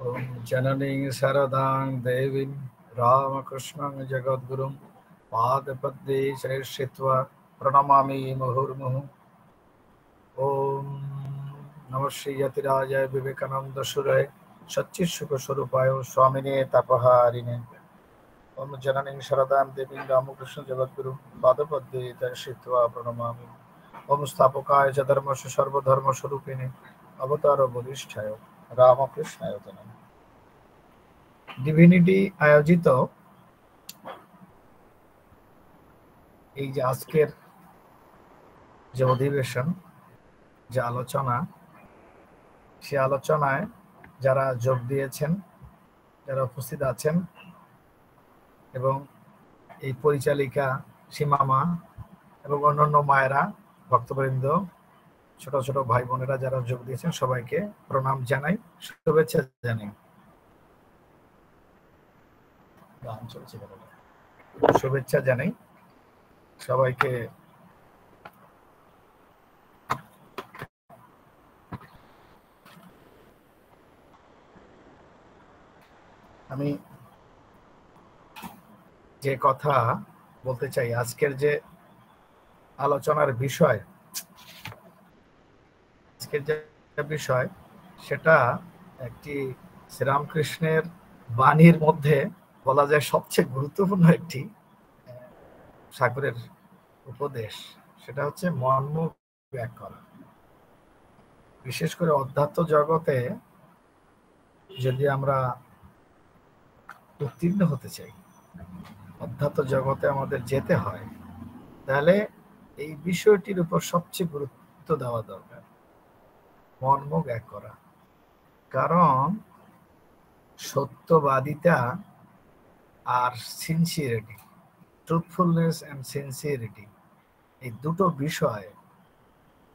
ओम जननीं शरदां देवीं रामकृष्णं जगद्गुरुं पादपद्मे श्रेष्ठित्वा प्रणमामि मुहुर्मुहुः। ओम नमः श्री यतिराजाय विवेकानंद सुराय सच्चित्सुख स्वरूपाय स्वामिने तापहारिणे। ओम जननीं शरदां देवीं रामकृष्ण जगद्गुरुं पादपद्मे दर्शित्वा प्रणमामि। ओम स्थापकाय च धर्मस्य सर्वधर्मस्वरूपिणे अवतार वरिष्ठाय रामकृष्णाय नमः। ডিভিনিটি আয়োজিত এই যে আজকের যে অধিবেশন, যে আলোচনা, সে আলোচনায় যারা যোগ দিয়েছেন, যারা উপস্থিত আছেন এবং এই পরিচালিকা সীমামা এবং অন্যান্য মায়েরা, ভক্তবৃন্দ, ছোট ছোট ভাই বোনেরা যারা যোগ দিয়েছেন সবাইকে প্রণাম জানাই, শুভেচ্ছা জানাই। শুভেচ্ছা জানাই সবাইকে। আমি যে কথা বলতে চাই, আজকের যে আলোচনার বিষয়, সেটা একটি শ্রীরামকৃষ্ণের বাণীর মধ্যে বলা যায় সবচেয়ে গুরুত্বপূর্ণ একটি ঠাকুরের উপদেশ। সেটা হচ্ছে মনমুখ ত্যাগ করা। বিশেষ করে অধ্যাত্ম জগতে যদি আমরা উত্তীর্ণ হতে চাই, অধ্যাত্ম জগতে আমাদের যেতে হয়, তাহলে এই বিষয়টির উপর সবচেয়ে গুরুত্ব দেওয়া দরকার, মনমুখ এক করা। কারণ সত্যবাদিতা আর সিনসিয়ারিটি, ট্রুথফুলনেস এন্ড সিনসিয়ারিটি, এই দুটো বিষয়,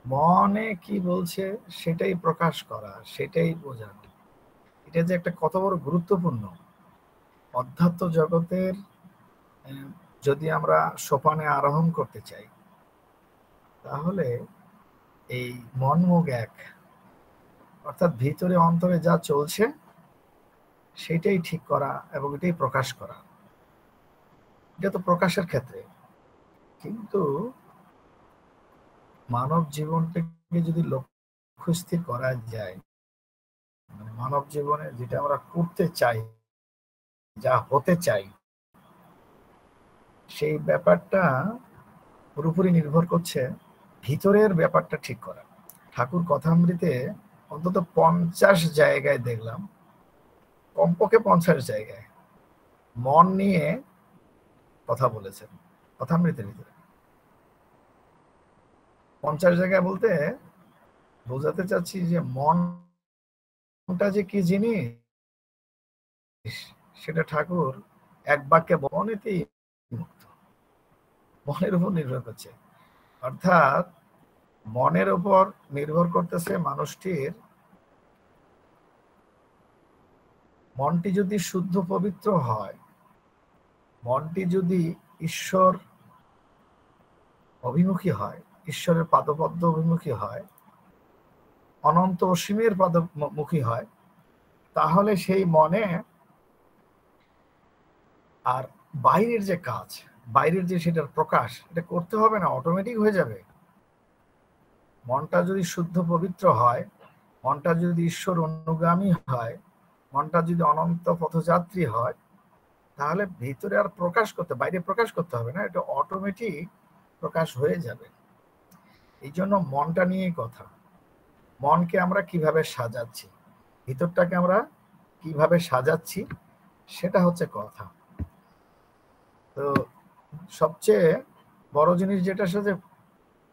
মনে কি বলছে সেটাই প্রকাশ করা, সেটাই বোঝানো, এটা যে একটা কত বড় গুরুত্বপূর্ণ। অধ্যাত্ম জগতের যদি আমরা সোপানে আরোহণ করতে চাই, তাহলে এই মনমুখ এক, অর্থাৎ ভিতরে অন্তরে যা চলছে সেটাই ঠিক করা এবং এটাই প্রকাশ করা। এটা তো প্রকাশের ক্ষেত্রে, কিন্তু মানব জীবনটাকে যদি লক্ষ্য স্থির করা যায়, মানে মানব জীবনে যেটা আমরা করতে চাই, যা হতে চাই, সেই ব্যাপারটা পুরোপুরি নির্ভর করছে ভিতরের ব্যাপারটা ঠিক করা। ঠাকুর কথামৃতে অন্তত 50 জায়গায় দেখলাম, কমপক্ষে 50 জায়গায় মন নিয়ে কথা বলেছেন কথামৃতের ভিতরে। 50 জায়গায় বলতে বোঝাতে চাচ্ছি যে মনটা যে কি জিনিস সেটা ঠাকুর এক বাক্যে মনেতেই মুক্ত, মনের উপর নির্ভর করছে। অর্থাৎ মনের উপর নির্ভর করতেছে মানুষটির, মনটি যদি শুদ্ধ পবিত্র হয়, মনটি যদি ঈশ্বর অভিমুখী হয়, ঈশ্বরের পাদপদ্ম অভিমুখী হয়, অনন্ত অসীমের পাদমুখী হয়, তাহলে সেই মনে আর বাইরের যে কাজ, বাইরের যে সেটার প্রকাশ, এটা করতে হবে না, অটোমেটিক হয়ে যাবে। মনটা যদি শুদ্ধ পবিত্র হয়, মনটা যদি ঈশ্বর অনুগামী হয়, মনটা যদি অনন্ত পথযাত্রী হয়, তাহলে ভিতরে আর প্রকাশ করতে, বাইরে প্রকাশ করতে হবে না, এটা অটোমেটিক প্রকাশ হয়ে যাবে। এই জন্য মনটা নিয়েই কথা। মনকে আমরা কিভাবে সাজাচ্ছি, ভিতরটাকে আমরা কিভাবে সাজাচ্ছি, সেটা হচ্ছে কথা। তো সবচেয়ে বড় জিনিস যেটা, সাথে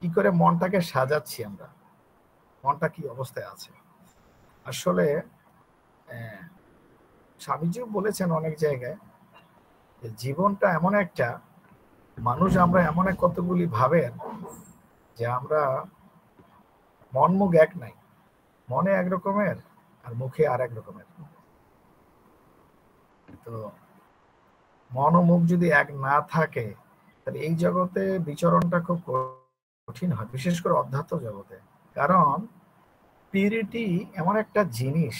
কি করে মনটাকে সাজাচ্ছি আমরা, মনটা কি অবস্থায় আছে। আসলে স্বামীজিও বলেছেন অনেক জায়গায় যে জীবনটা এমন একটা, মানুষ আমরা এমন এক কতগুলি ভাবের যে আমরা মন মুখ এক নাই, মনে এক রকমের আর মুখে আর এক রকমের। তো মন ও মুখ যদি এক না থাকে, তাহলে এই জগতে বিচরণটা খুব কঠিন হয়, বিশেষ করে অধ্যাত্ম জগতে। কারণ পিউরিটি এমন একটা জিনিস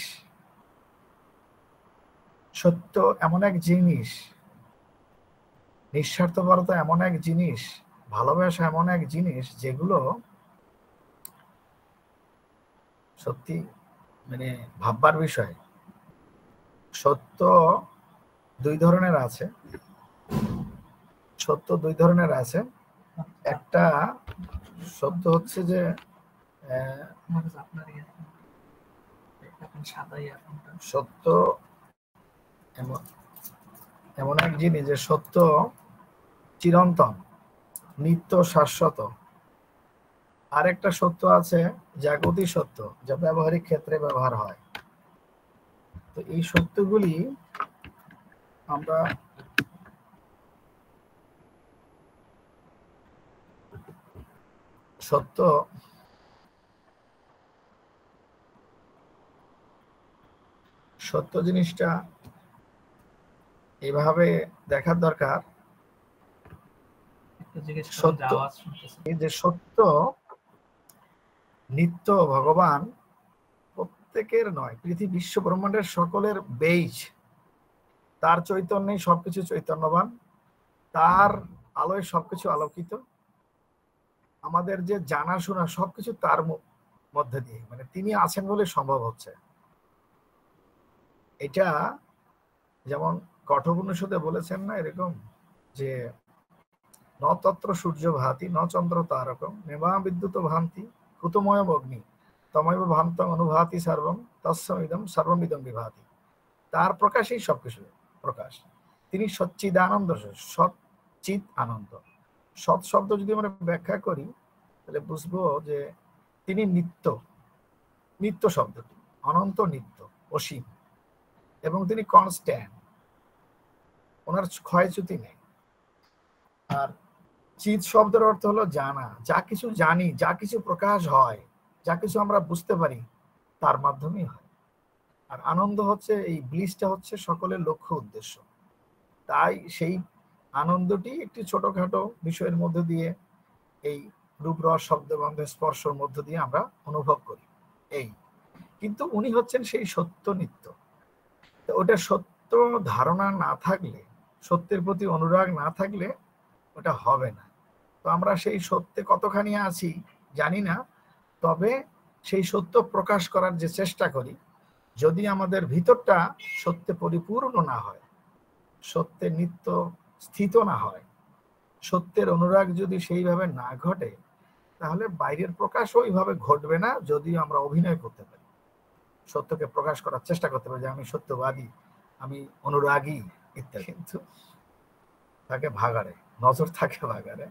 সত্য এমন এক জিনিস, নিঃস্বার্থপরতা এমন এক জিনিস, ভালোবাসা এমন এক জিনিস যেগুলো সত্যি মানে ভাববার বিষয়। সত্য দুই ধরনের আছে, সত্য দুই ধরনের আছে। একটা সত্য হচ্ছে যে সত্য এমন এক জিনিস যে সত্য চিরন্তন, নিত্য, শাশ্বত। আরেকটা সত্য আছে জাগতিক সত্য, যা ব্যবহারিক ক্ষেত্রে ব্যবহার হয়। তো এই সত্যগুলি আমরা সত্য সত্য জিনিসটা এভাবে দেখার দরকার। সত্য যে সত্য নিত্য, ভগবান প্রত্যেকের নয়, পৃথিবী বিশ্ব ব্রহ্মাণ্ডের সকলের বেইজ। তার চৈতন্যে সবকিছু চৈতন্যবান, তার আলোয় সবকিছু আলোকিত। আমাদের যে জানাশোনা সবকিছু তার মধ্যে দিয়ে, মানে তিনি আছেন বলে সম্ভব হচ্ছে। এটা যেমন কঠোপনিষদে বলেছেন না এরকম যে ন তত্র সূর্য ভাতি ন চন্দ্র তারকম নেবা বিদ্যুৎ ভান্তি কুতময় অগ্নি তমৈব ভান্তং অনুভাতি সর্বম তস্মিদম সর্বমিদম বিভাতি। তার প্রকাশেই সবকিছু প্রকাশ। তিনি সচ্চিদানন্দ, সচ্চিত আনন্দ। সৎ শব্দ যদি আমরা ব্যাখ্যা করি তাহলে বুঝবো যে তিনি নিত্য, নিত্য শব্দটি অনন্ত, নিত্য, অসীম, এবং তিনি কনস্ট্যান্ট, ওনার ক্ষয়চ্যুতি নেই। আর চিৎ শব্দের অর্থ হলো জানা, যা কিছু জানি, যা কিছু প্রকাশ হয়, যা কিছু আমরা বুঝতে পারি তার মাধ্যমেই হয়। আর আনন্দ হচ্ছে, এই ব্লিসটা হচ্ছে সকলের লক্ষ্য উদ্দেশ্য। তাই সেই আনন্দটি একটি ছোটখাটো বিষয়ের মধ্যে দিয়ে, এই রূপ রস শব্দ গন্ধ স্পর্শের মধ্য দিয়ে আমরা অনুভব করি। এই কিন্তু উনি হচ্ছেন সেই সত্য নিত্য। ওটা সত্য ধারণা না থাকলে, সত্যের প্রতি অনুরাগ না থাকলে ওটা হবে না। তো আমরা সেই সত্যে কতখানি আছি জানি না, তবে সেই সত্য প্রকাশ করার যে চেষ্টা করি, যদি আমাদের ভিতরটা সত্যে পরিপূর্ণ না হয়, সত্যে নিত্য স্থিত না হয়, সত্যের অনুরাগ যদি সেইভাবে না ঘটে, তাহলে বাইরের প্রকাশ ওইভাবে ঘটবে না। যদিও আমরা অভিনয় করতে পারি, সত্যকে প্রকাশ করার চেষ্টা করতে পারি যে আমি সত্যবাদী, আমি অনুরাগী ইত্যাদি, কিন্তু তাকে ভাগাড়ে, নজর থাকে ভাগাড়ে,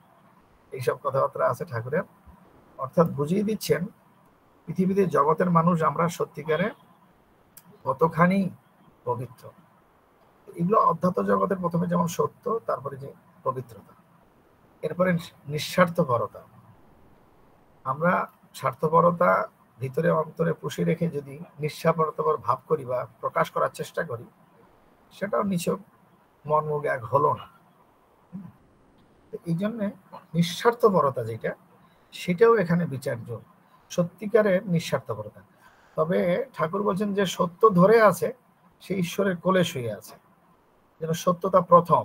এইসব কথাবার্তা আছে ঠাকুরের। অর্থাৎ বুঝিয়ে দিচ্ছেন পৃথিবীতে জগতের মানুষ আমরা সত্যিকারে কতখানি পবিত্র। এগুলো অধ্যাত্ম জগতের প্রথমে যেমন সত্য, তারপরে যে পবিত্রতা, এরপরে নিঃস্বার্থপরতা। আমরা স্বার্থপরতা ভিতরে অন্তরে পুষে রেখে যদি নিঃস্বার্থপর ভাব করি বা প্রকাশ করার চেষ্টা করি, সেটাও নিছক মন মুখ এক হলো না। এই জন্যে নিঃস্বার্থপরতা যেটা, সেটাও এখানে বিচার্য, সত্যিকারের নিঃস্বার্থপরতা। তবে ঠাকুর বলছেন যে সত্য ধরে আছে সে ঈশ্বরের কোলে শুয়ে আছে। যেন সত্যতা প্রথম,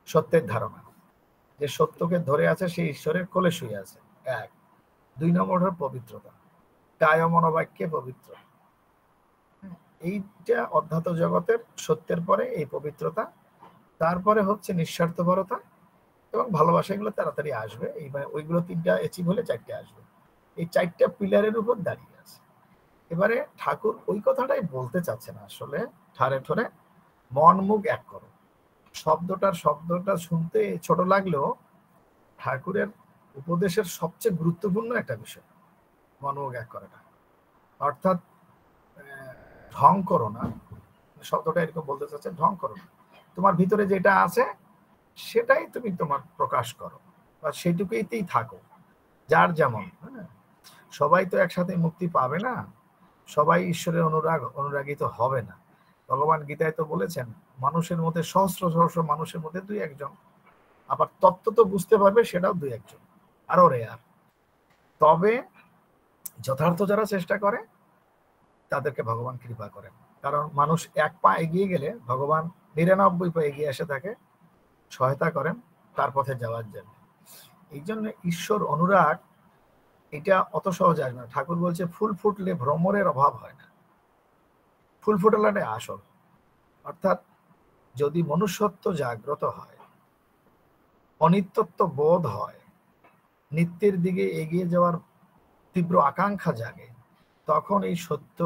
সত্যের ধারণা, যে সত্যকে ধরে আছে সে ঈশ্বরের কোলে শুয়ে আছে। এক। দুই নম্বর হল পবিত্রতা, কায় মনোবাক্যে পবিত্র। এইটা অধ্যাত্ম জগতের সত্যের পরে এই পবিত্রতা, তারপরে হচ্ছে নিঃস্বার্থপরতা এবং ভালোবাসা। এগুলো তাড়াতাড়ি আসবে, এইবার ওইগুলো তিনটা অ্যাচিভ হলে চারটে আসবে। এই চারটা পিলারের উপর দাঁড়িয়ে আছে। এবারে ঠাকুর ওই কথাটাই বলতে চাচ্ছে না, আসলে ঠারে ঠোরে মন মুখ এক করো। শব্দটা শুনতে ছোট লাগলেও ঠাকুরের উপদেশের সবচেয়ে গুরুত্বপূর্ণ একটা বিষয় মন মুখ এক করাটা। অর্থাৎ ঢং করো না, শব্দটা এরকম বলতে চাচ্ছে, ঢং করো না। তোমার ভিতরে যেটা আছে সেটাই তুমি তোমার প্রকাশ করো, বা সেইটুকুইতেই থাকো, যার যেমন। সবাই তো একসাথে মুক্তি পাবে না, সবাই ঈশ্বরের অনুরাগিত হবে না। ভগবান গীতায় তো বলেছেন মানুষের মধ্যে সহস্র সহস্র মানুষের মধ্যে দুই একজন, আবার তত্ত্ব তো বুঝতে পারবে সেটাও দুই একজন, আরো রেয়ার। তবে যথার্থ যারা চেষ্টা করে তাদেরকে ভগবান কৃপা করেন। কারণ মানুষ এক পা এগিয়ে গেলে ভগবান 99 পা এগিয়ে এসে তাকে সহায়তা করেন তার পথে যাওয়ার জন্য। এই জন্য ঈশ্বর অনুরাগ এটা অত সহজ আসবে না। ঠাকুর বলছে ফুল ফুটলে ভ্রমরের অভাব হয় না, ফুল ফুটালাটাই আসল। অর্থাৎ যদি মনুষ্যত্ব জাগ্রত হয়, অনিত্যত্ব বোধ হয়, নিত্যের দিকে এগিয়ে যাওয়ার তীব্র আকাঙ্ক্ষা জাগে, তখন এই সত্য,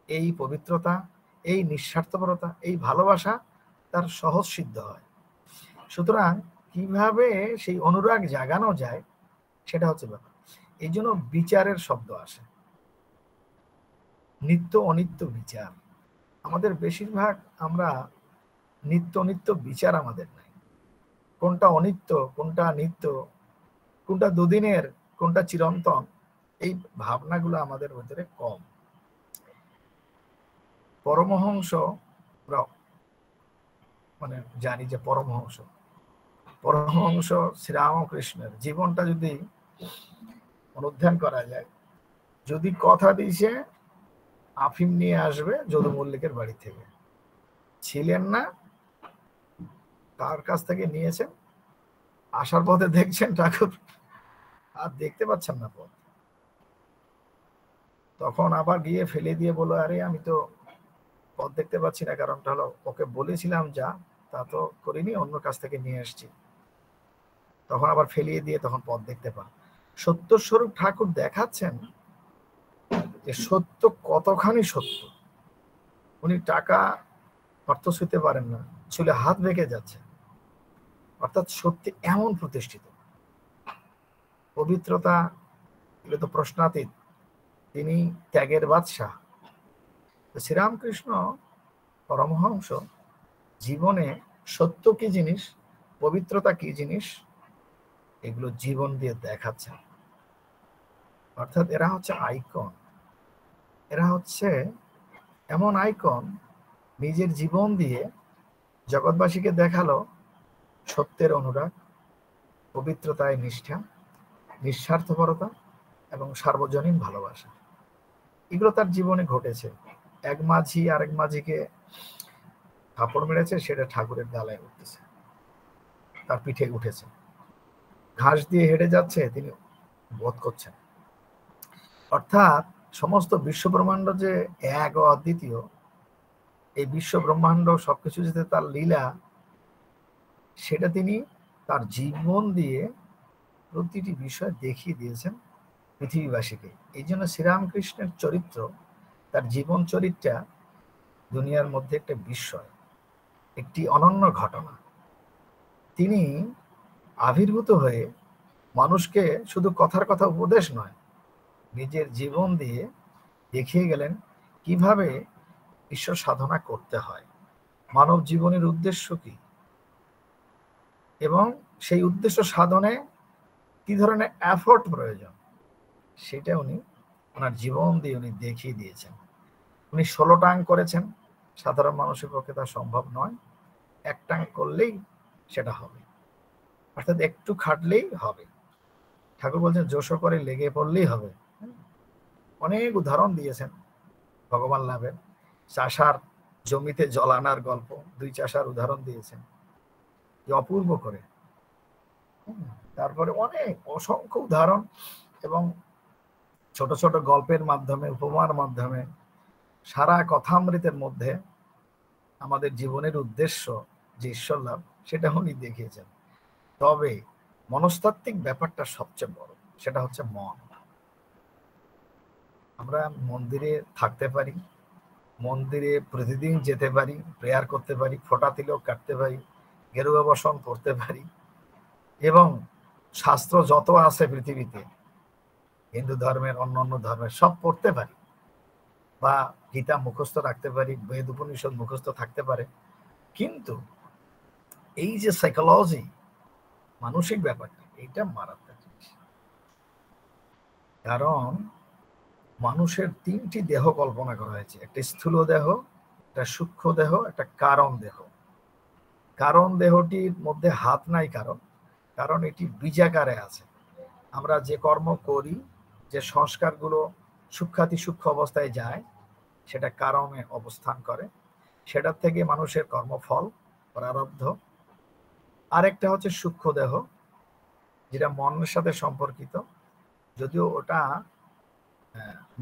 এই পবিত্রতা, এই নিঃস্বার্থপরতা, এই ভালোবাসা তার সহজ সিদ্ধ হয়। সুতরাং কিভাবে সেই অনুরাগ জাগানো যায় সেটা হচ্ছে ব্যাপার। এই জন্য বিচারের শব্দ আসে, নিত্য অনিত্য বিচার। আমাদের বেশিরভাগ আমরা নিত্য নিত্য বিচার আমাদের নাই। কোনটা অনিত্য, কোনটা নিত্য, কোনটা দুদিনের, কোনটা চিরন্তন, এই ভাবনাগুলো আমাদের ভিতরে কম। পরমহংস মানে জানি যে পরমহংস শ্রীরামকৃষ্ণের জীবনটা যদি অনুধ্যান করা যায়, যদি কথা দিয়েছে আফিম নিয়ে আসবে যদু মল্লিকের বাড়ি থেকে, ছিলেন না, তার কাছ থেকে নিয়েছেন, আসার পথে দেখছেন ঠাকুর আর দেখতে পাচ্ছেন না পথ, তখন আবার গিয়ে ফেলে দিয়ে বলো, আরে আমি তো পথ দেখতে পাচ্ছি না, কারণটা হলো ওকে বলেছিলাম যা তা তো করিনি, অন্য কাছ থেকে নিয়ে এসছি। তখন আবার ফেলিয়ে দিয়ে তখন পথ দেখতে পান। সত্য স্বরূপ ঠাকুর দেখাচ্ছেন যে সত্য কতখানি সত্য। উনি টাকা অর্থ ছুঁতে পারেন না, ছুলে হাত বেঁকে যাচ্ছে। অর্থাৎ সত্যি এমন প্রতিষ্ঠিত, পবিত্রতা এগুলো তো প্রশ্নাতীত, তিনি ত্যাগের বাদশাহ। শ্রীরামকৃষ্ণ পরমহংস জীবনে সত্য কি জিনিস, পবিত্রতা কি জিনিস, এগুলো জীবন দিয়ে দেখাচ্ছেন। অর্থাৎ এরা হচ্ছে আইকন, এরা হচ্ছে এমন আইকন, নিজের জীবন দিয়ে জগৎবাসীকে দেখালো সত্যের অনুরাগ, পবিত্রতায় নিষ্ঠা, নিঃস্বার্থপরতা এবং সার্বজনীন ভালোবাসা। এগুলো তার জীবনে ঘটেছে। এক মাঝি আরেক মাঝিকে থাপড় মেরেছে, সেটা ঠাকুরের গালায় উঠতেছে, তার পিঠে উঠেছে। ঘাস দিয়ে হেঁটে যাচ্ছে, তিনি বোধ করছেন। অর্থাৎ সমস্ত বিশ্ব ব্রহ্মাণ্ড যে এক ও অদ্বিতীয়, এই বিশ্ব ব্রহ্মাণ্ড সবকিছু যেতে তার লীলা, সেটা তিনি তার জীবন দিয়ে প্রতিটি বিষয় দেখিয়ে দিয়েছেন পৃথিবীবাসীকে। এই জন্য শ্রীরামকৃষ্ণের চরিত্র, তার জীবন চরিত্রা দুনিয়ার মধ্যে একটা বিস্ময়, একটি অনন্য ঘটনা। তিনি আবির্ভূত হয়ে মানুষকে শুধু কথার কথা উপদেশ নয়, নিজের জীবন দিয়ে দেখিয়ে গেলেন কিভাবে ঈশ্বর সাধনা করতে হয়, মানব জীবনের উদ্দেশ্য কি, এবং সেই উদ্দেশ্য সাধনে কি ধরনের এফোর্ট প্রয়োজন, সেটা উনি ওনার জীবন দিয়ে উনি দেখিয়ে দিয়েছেন। উনি 16 টাং করেছেন, সাধারণ মানুষের পক্ষে তা সম্ভব নয়। 1 টাং করলেই সেটা হবে, অর্থাৎ একটু খাটলেই হবে। ঠাকুর বলছেন জোশো করে লেগে পড়লেই হবে। অনেক উদাহরণ দিয়েছেন ভগবান লাভের। চাষার জমিতে জল আনার গল্প, 2 চাষার উদাহরণ দিয়েছেন, যে অপূর্ব করে। তারপরে অনেক অসংখ্য উদাহরণ এবং ছোট ছোট গল্পের মাধ্যমে, উপমার মাধ্যমে, সারা কথামৃতের মধ্যে আমাদের জীবনের উদ্দেশ্য যে ঈশ্বর লাভ, সেটা উনি দেখিয়েছেন। তবে মনস্তাত্ত্বিক ব্যাপারটা সবচেয়ে বড়, সেটা হচ্ছে মন। আমরা মন্দিরে থাকতে পারি, মন্দিরে প্রতিদিন যেতে পারি, প্রেয়ার করতে পারি, ফোঁটা তিলক কাটতে পারি, গেরুয়া বসন পড়তে পারি, এবং শাস্ত্র যত আছে পৃথিবীতে, হিন্দু ধর্মের, অন্যান্য ধর্মের সব পড়তে পারি, বা গীতা মুখস্থ রাখতে পারি, বেদ উপনিষদ মুখস্থ থাকতে পারে। কিন্তু এই যে সাইকোলজি, মানসিক ব্যাপারটা, এটা মারাত্মক জিনিস। কারণ মানুষের 3টি দেহ কল্পনা করা হয়েছে, একটা স্থূল দেহ, একটা সূক্ষ্ম দেহ, একটা কারণ দেহ। কারণ দেহটির মধ্যে হাত নাই, কারণ এটি বীজাকারে আছে। আমরা যে কর্ম করি, যে সংস্কারগুলো সূক্ষ্মাতি সূক্ষ্ম অবস্থায় যায়, সেটা কারণে অবস্থান করে, সেটার থেকে মানুষের কর্মফল প্রারব্ধ। আরেকটা হচ্ছে সূক্ষ্ম দেহ, যেটা মনের সাথে সম্পর্কিত, যদিও ওটা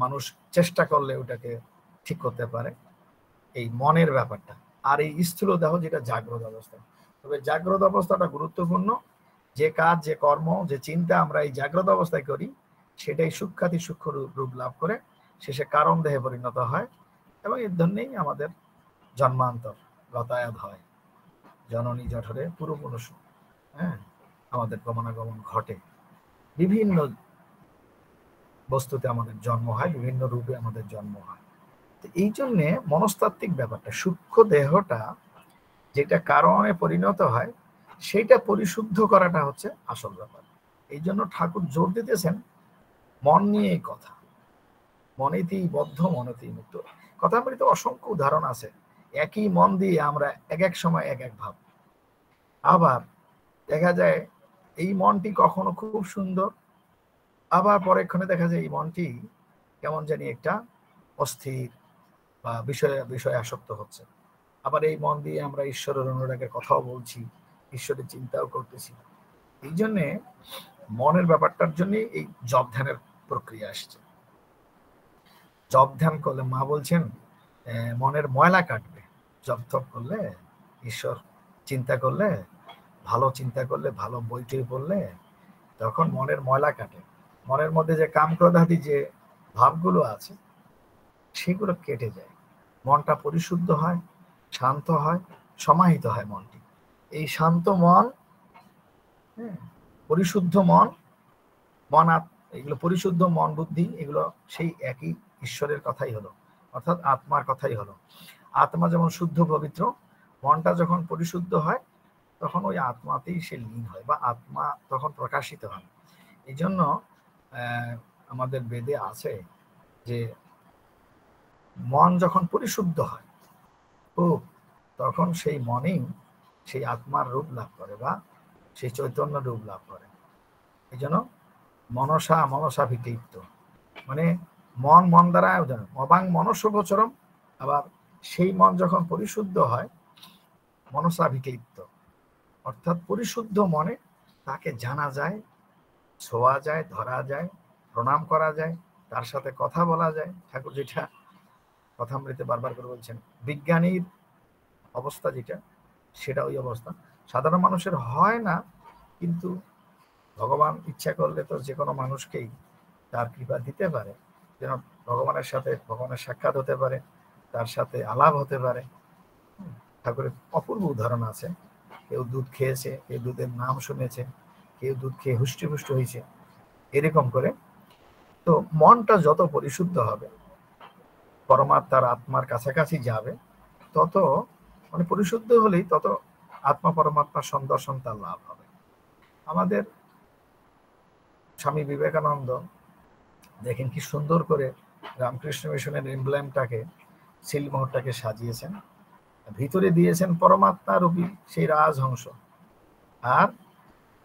মানুষ চেষ্টা করলে ওটাকে ঠিক করতে পারে, এই মনের ব্যাপারটা। আর এই স্থূল দেহ যেটা জাগ্রত অবস্থা। তবে জাগ্রত অবস্থাটা গুরুত্বপূর্ণ। যে কাজ, যে কর্ম, যে চিন্তা আমরা এই জাগ্রত অবস্থায় করি, সেটাই সূক্ষ্মাতি সূক্ষ্ম রূপ লাভ করে শেষে কারণ দেহে পরিণত হয়, এবং এর জন্যেই আমাদের জন্মান্তর গতায়াত হয়, জননী জঠরে পুরুপুরুষ, হ্যাঁ, আমাদের গমনাগমন ঘটে, বিভিন্ন বস্তুতে আমাদের জন্ম হয়, বিভিন্ন রূপে আমাদের জন্ম হয়। এই জন্যে মনস্তাত্ত্বিক ব্যাপারটা, সূক্ষ্ম দেহটা যেটা কারণে পরিণত হয়, সেটা পরিশুদ্ধ করাটা হচ্ছে আসল ব্যাপার। এই জন্য ঠাকুর জোর দিতেছেন মন নিয়ে কথা, মনেতেই বদ্ধ মনেতেই মুক্ত। কথামৃত অসংখ্য উদাহরণ আছে। একই মন দিয়ে আমরা এক এক সময় এক এক ভাব। আবার দেখা যায় এই মনটি কখনো খুব সুন্দর, আবার পরেক্ষণে দেখা যায় এই মনটি কেমন জানি একটা অস্থির বা বিষয়ে আসক্ত হচ্ছে। আবার এই মন দিয়ে আমরা ঈশ্বরের অনুরাগের কথাও বলছি, ঈশ্বরের চিন্তাও করতেছি। এই জন্যে মনের ব্যাপারটার জন্য এই জপ ধ্যানের প্রক্রিয়া আসছে। জপ ধ্যান করলে মা বলছেন মনের ময়লা কাটবে। জপ তপ করলে, ঈশ্বর চিন্তা করলে, ভালো চিন্তা করলে, ভালো বইটই পড়লে তখন মনের ময়লা কাটে। মনের মধ্যে যে কামক্রোধাদি যে ভাবগুলো আছে সেগুলো কেটে যায়, মনটা পরিশুদ্ধ হয়, শান্ত হয়, সমাহিত হয় মনটি। এই শান্ত মন, পরিশুদ্ধ মন, এগুলো পরিশুদ্ধ মন বুদ্ধি, এগুলো সেই একই ঈশ্বরের কথাই হলো, অর্থাৎ আত্মার কথাই হলো। আত্মা যেমন শুদ্ধ পবিত্র, মনটা যখন পরিশুদ্ধ হয় তখন ওই আত্মাতেই সে লীন হয়, বা আত্মা তখন প্রকাশিত হয়। এই জন্য আমাদের বেদে আছে যে মন যখন পরিশুদ্ধ হয় খুব, তখন সেই মনেই সেই আত্মার রূপ লাভ করে, বা সেই চৈতন্য রূপ লাভ করে। এই জন্য মনসা ভিতৃপ্ত, মানে মন দ্বারা অবাং মনস্য গোচরম। আবার সেই মন যখন পরিশুদ্ধ হয়, মনসা ভিতৃপ্ত, অর্থাৎ পরিশুদ্ধ মনে তাকে জানা যায়, ছোঁয়া যায়, ধরা যায়, প্রণাম করা যায়, তার সাথে কথা বলা যায়। ঠাকুর যেটা কথামৃতে বারবার করে বলছেন, বিজ্ঞানীর অবস্থা যেটা, সেটা ওই অবস্থা। সাধারণ মানুষের হয় না, কিন্তু ভগবান ইচ্ছা করলে তো যে কোনো মানুষকেই তার কৃপা দিতে পারে, যেন ভগবানের সাথে ভগবানের সাক্ষাৎ হতে পারে, তার সাথে আলাপ হতে পারে। ঠাকুরের অপূর্ব উদাহরণ আছে। কেউ দুধ খেয়েছে, কেউ দুধের নাম শুনেছে, কেউ দুধ খেয়ে হুষ্টপুষ্ট হয়েছে, এরকম করে। তো মনটা যত পরিশুদ্ধ হবে, পরমাত্মার আত্মার কাছাকাছি যাবে, তত মানে পরিশুদ্ধ হলেই তত আত্মা পরমাত্মার সন্দর্শন তার লাভ হবে। আমাদের স্বামী বিবেকানন্দ দেখেন কি সুন্দর করে রামকৃষ্ণ মিশনের এমব্লেমটাকে, সিলমোহরটাকে সাজিয়েছেন, ভিতরে দিয়েছেন পরমাত্মা রূপী সেই রাজহংস। আর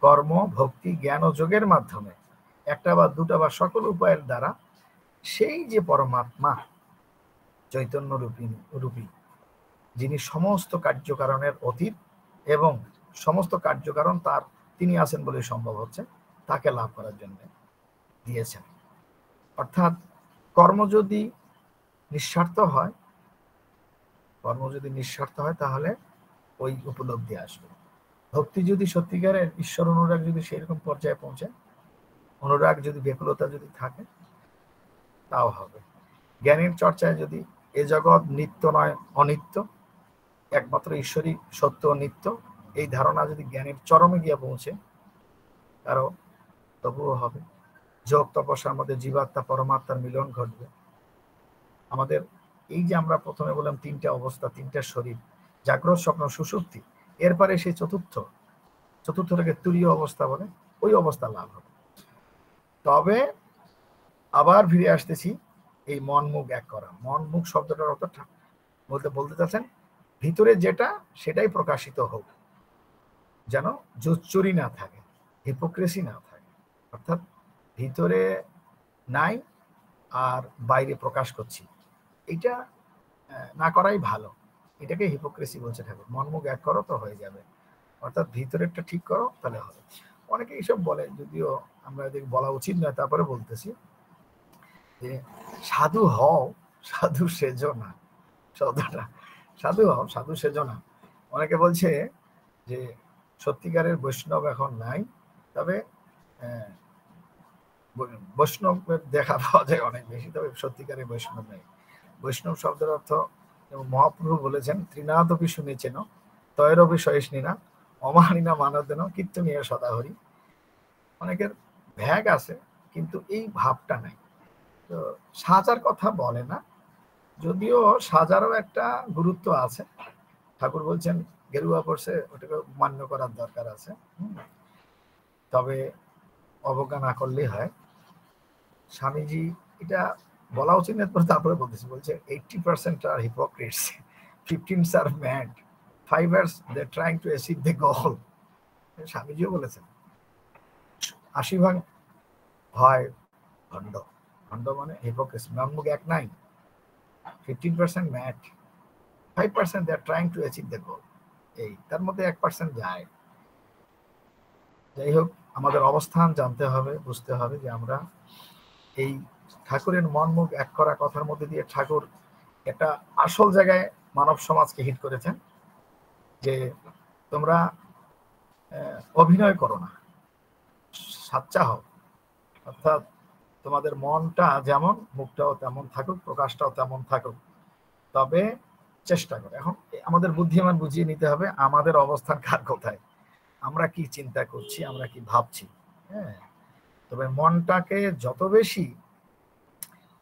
কর্ম, ভক্তি, জ্ঞান ও যোগের মাধ্যমে একটা বা দুটা বা সকল উপায়ের দ্বারা সেই যে পরমাত্মা চৈতন্য রূপী, যিনি সমস্ত কার্যকারণের অতীত এবং সমস্ত কার্যকারণ তার তিনি আছেন বলে সম্ভব হচ্ছে, তাকে লাভ করার জন্য দিয়েছেন। অর্থাৎ কর্ম যদি নিঃস্বার্থ হয়, তাহলে ওই উপলব্ধি আসবে। ভক্তি যদি সত্যিকারের ঈশ্বর অনুরাগ যদি সেরকম পর্যায়ে পৌঁছে, অনুরাগ যদি ব্যাকুলতা যদি থাকে, তাও হবে। জ্ঞানের চর্চায় যদি এ জগৎ নিত্য নয় অনিত্য, একমাত্র ঈশ্বরই সত্য ও নিত্য, এই ধারণা যদি জ্ঞানের চরমে গিয়ে পৌঁছে কারো, তবুও হবে। যোগ তপস্যার মধ্যে জীবাত্মা পরমাত্মার মিলন ঘটবে। আমাদের এই যে আমরা প্রথমে বললাম তিনটা অবস্থা, তিনটা শরীর, জাগ্রত, স্বপ্ন, সুষুপ্তি, এরপরে সেই চতুর্থটাকে তুরীয় অবস্থা বলে, ওই অবস্থা লাভ হবে। তবে আবার ফিরে আসতেছি এই মন মুখ এক করা। মন মুখ শব্দটার অর্থ বলতে চাচ্ছেন ভিতরে যেটা সেটাই প্রকাশিত হোক, যেন জোচ্চুরি না থাকে, হিপোক্রেসি না থাকে। অর্থাৎ ভিতরে নাই আর বাইরে প্রকাশ করছি, এটা না করাই ভালো। এটাকে হিপোক্রেসি বলছে ঠাকুর। মন মুখ এক করো তো হয়ে যাবে, অর্থাৎ ভিতরেরটা ঠিক করো তাহলে হবে। অনেকে এইসব বলে, যদিও আমরা বলা উচিত নয়, তারপরে বলতেছি যে সাধু হও, সাধু সেজো না। শব্দটা সাধু হও, সাধু সেজো না। অনেকে বলছে যে সত্যিকারের বৈষ্ণব এখন নাই, তবে বৈষ্ণবের দেখা পাওয়া যায় অনেক বেশি, তবে সত্যিকারের বৈষ্ণব নেই। বৈষ্ণব শব্দের অর্থ মহাপ্রভু বলেছেন, ত্রিনাথপি শুনেছেন তৈরপি সহিষ্ণী না অমানিনা মানদেন কীর্তনীয় সদাহরি। অনেকের ভ্যাগ আছে কিন্তু এই ভাবটা নাই। তো সাজার কথা বলে না, যদিও সাজারও একটা গুরুত্ব আছে। ঠাকুর বলছেন গেরুয়া পড়ছে, ওটাকে মান্য করার দরকার আছে, তবে অবজ্ঞা না করলেই হয়। স্বামীজি এটা বলা উচিত না, তারপরে বলতেছি, বলছে 80% are hypocrites, 15 are mad, 5 are they're trying to achieve the goal. স্বামীজিও বলেছেন 80% হয় ভণ্ড। ভণ্ড মানে হিপোক্রেসি, মনমুখ এক নাই। 15% mad, 5% they are trying to achieve the goal। এই তার মধ্যে 1% যায়। যাই হোক, আমাদের অবস্থান জানতে হবে, বুঝতে হবে যে আমরা এই ঠাকুরের মন মুখ এক করা কথার মধ্যে দিয়ে ঠাকুর একটা আসল জায়গায় মানব সমাজকে হিট করেছেন, যে তোমরা অভিনয় করো না, সাচ্চা হও। অর্থাৎ তোমাদের মনটা যেমন, মুখটাও তেমন থাকুক, প্রকাশটাও তেমন থাকুক, তবে চেষ্টা করো। এখন আমাদের বুদ্ধিমান বুঝিয়ে নিতে হবে আমাদের অবস্থান কার কোথায়, আমরা কি চিন্তা করছি, আমরা কি ভাবছি। হ্যাঁ, তবে মনটাকে যত বেশি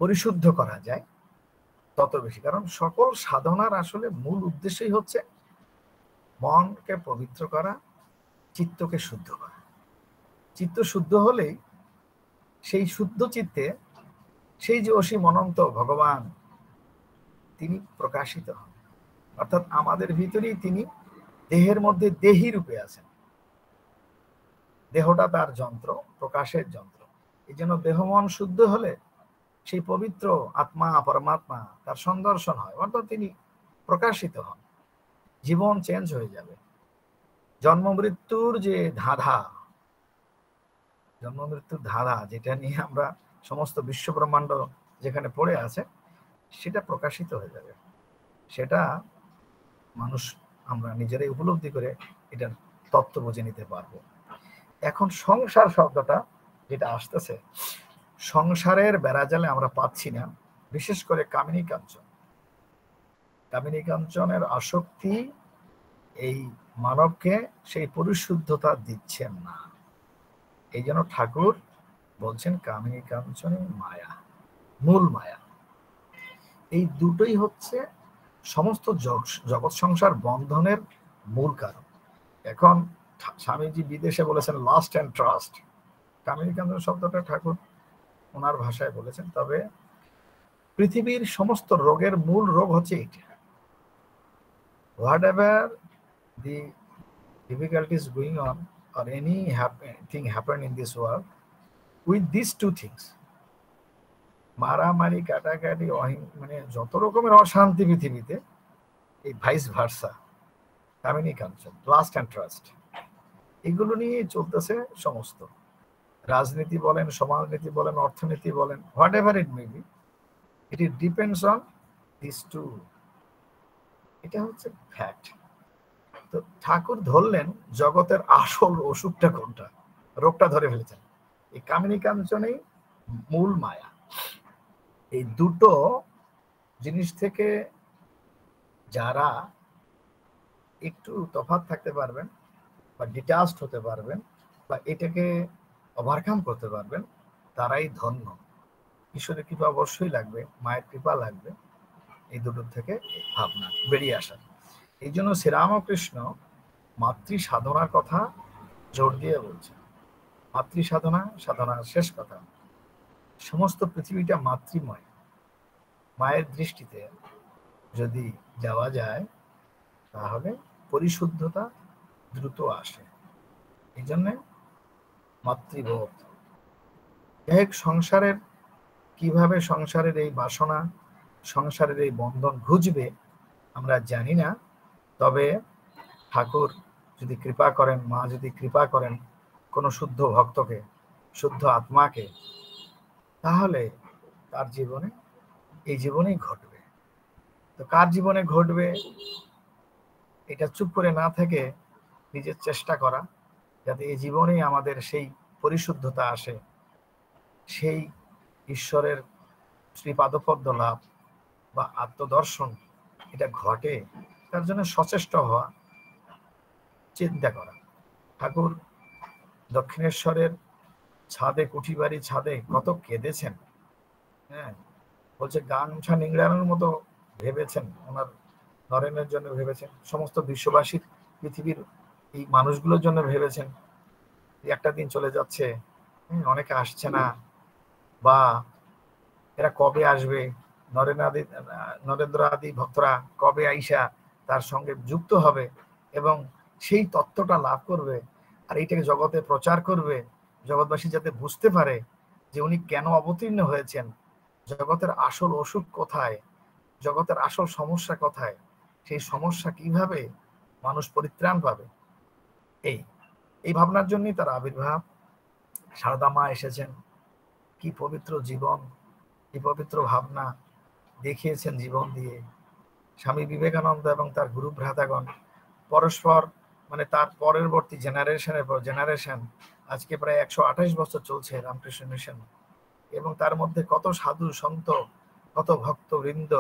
পরিশুদ্ধ করা যায় তত বেশি, কারণ সকল সাধনার আসলে মূল উদ্দেশ্যই হচ্ছে মনকে পবিত্র করা, চিত্তকে শুদ্ধ করা। চিত্ত শুদ্ধ হলেই সেই শুদ্ধ চিত্তে সেই যে অসীম অনন্ত ভগবান তিনি প্রকাশিত হন। অর্থাৎ আমাদের ভিতরেই তিনি দেহের মধ্যে দেহী রূপে আছেন। দেহটা তার যন্ত্র, প্রকাশের যন্ত্র। এই জন্য দেহ মন শুদ্ধ হলে সেই পবিত্র আত্মা পরমাত্মা তার সন্দর্শন হয়, অর্থাৎ তিনি প্রকাশিত হন, জীবন চেঞ্জ হয়ে যাবে। জন্ম মৃত্যুর যে ধাঁধা, জন্ম মৃত্যুর ধাঁধা যেটা নিয়ে আমরা সমস্ত বিশ্ব ব্রহ্মাণ্ড যেখানে পড়ে আছে, সেটা প্রকাশিত হয়ে যাবে। সেটা মানুষ আমরা নিজেরাই উপলব্ধি করে এটার তত্ত্ব বুঝে নিতে পারবো। এখন সংসার শব্দটা যেটা আসতেছে, সংসারের বেড়াজালে আমরা পাচ্ছি না, বিশেষ করে কামিনী কাঞ্চন। কামিনী কাঞ্চনের আসক্তি এই মানবকে সেই পরিশুদ্ধতা দিচ্ছেন না। এই জন্য ঠাকুর বলছেন কামিনী কাঞ্চনে মায়া, মূল মায়া। এই দুটোই হচ্ছে সমস্ত জগৎ সংসার বন্ধনের মূল কারণ। এখন স্বামীজি বিদেশে বলেছেন লাস্ট অ্যান্ড ট্রাস্ট। কামিনী কাঞ্চন শব্দটা ঠাকুর ওনার ভাষায় বলেছেন, তবে পৃথিবীর সমস্ত রোগের মূল রোগ হচ্ছে এইটা। What ever the difficulties going on or anything happen in this world, with these two things, মারামারি কাটাকাটি মানে যত রকমের অশান্তি পৃথিবীতে, এই vice versa, Kamini Kanchan, last and trust, এগুলো নিয়ে চলতেছে সমস্ত। রাজনীতি বলেন, সমাজনীতি বলেন, অর্থনীতি বলেন, whatever it may be, it depends on this too. এটা হচ্ছে ফ্যাক্ট। তো ঠাকুর ধরলেন জগতের আসল অসুখটা কোনটা, রোগটা ধরে ফেলেছেন এই কামিনী কাঞ্চনেই মূল মায়া। এই দুটো জিনিস থেকে যারা একটু তফাৎ থাকতে পারবেন বা ডিটাচড হতে পারবেন বা এটাকে ওভারকাম করতে পারবেন, তারাই ধন্য। ঈশ্বরের কৃপা অবশ্যই লাগবে, মায়ের কৃপা লাগবে এই দুটোর থেকে ভাবনা বেরিয়ে আসা। এই জন্য শ্রীরামকৃষ্ণ মাতৃ সাধনার কথা জোর দিয়ে বলছে। মাতৃ সাধনা, সাধনার শেষ কথা। সমস্ত পৃথিবীটা মাতৃময়। মায়ের দৃষ্টিতে যদি যাওয়া যায় তাহলে পরিশুদ্ধতা দ্রুত আসে। এই জন্যে মাতৃবোধ। এক সংসারের কিভাবে সংসারের এই বাসনা সংসারের এই বন্ধন ঘুচবে আমরা জানি না। তবে ঠাকুর যদি কৃপা করেন, মা যদি কৃপা করেন কোনো শুদ্ধ ভক্তকে, শুদ্ধ আত্মাকে, তাহলে তার জীবনে এই জীবনেই ঘটবে। তো কার জীবনে ঘটবে এটা চুপ করে না থেকে নিজের চেষ্টা করা, যাতে এই জীবনেই আমাদের সেই পরিশুদ্ধতা আসে, সেই ঈশ্বরের শ্রীপাদপদ্ম লাভ বা আত্মদর্শন এটা ঘটে, তার জন্য সচেষ্ট হওয়া, চিন্তা করা। ঠাকুর দক্ষিণেশ্বরের ছাদে, কুঠিবাড়ি ছাদে কত কেঁদেছেন। হ্যাঁ, বলছে গান উঠা নিংড়ানোর মতো ভেবেছেন, ওনার নরেনের জন্য ভেবেছেন, সমস্ত বিশ্ববাসীর, পৃথিবীর এই মানুষগুলোর জন্য ভেবেছেন। একটা দিন চলে যাচ্ছে, অনেকে আসছে না, বা এরা কবে আসবে, নরেন্দ্র আদি ভক্তরা কবে আইসা তার সঙ্গে যুক্ত হবে এবং সেই তত্ত্বটা লাভ করবে, আর এইটাকে জগতে প্রচার করবে, জগৎবাসী যাতে বুঝতে পারে যে উনি কেন অবতীর্ণ হয়েছেন, জগতের আসল অসুখ কোথায়, জগতের আসল সমস্যা কোথায়, সেই সমস্যা কিভাবে মানুষ পরিত্রাণ পাবে, এই ভাবনার জন্যই তার আবির্ভাব। সারদা মা এসেছেন, কি পবিত্র জীবন, কি পবিত্র ভাবনা দেখিয়েছেন জীবন দিয়ে। স্বামী বিবেকানন্দ এবং তার গুরু ভ্রাতাগণ পরস্পর, মানে তার পরবর্তী জেনারেশনের পর জেনারেশন, আজকে প্রায় 128 বছর চলছে রামকৃষ্ণ মিশন, এবং তার মধ্যে কত সাধু সন্ত, কত ভক্তবৃন্দ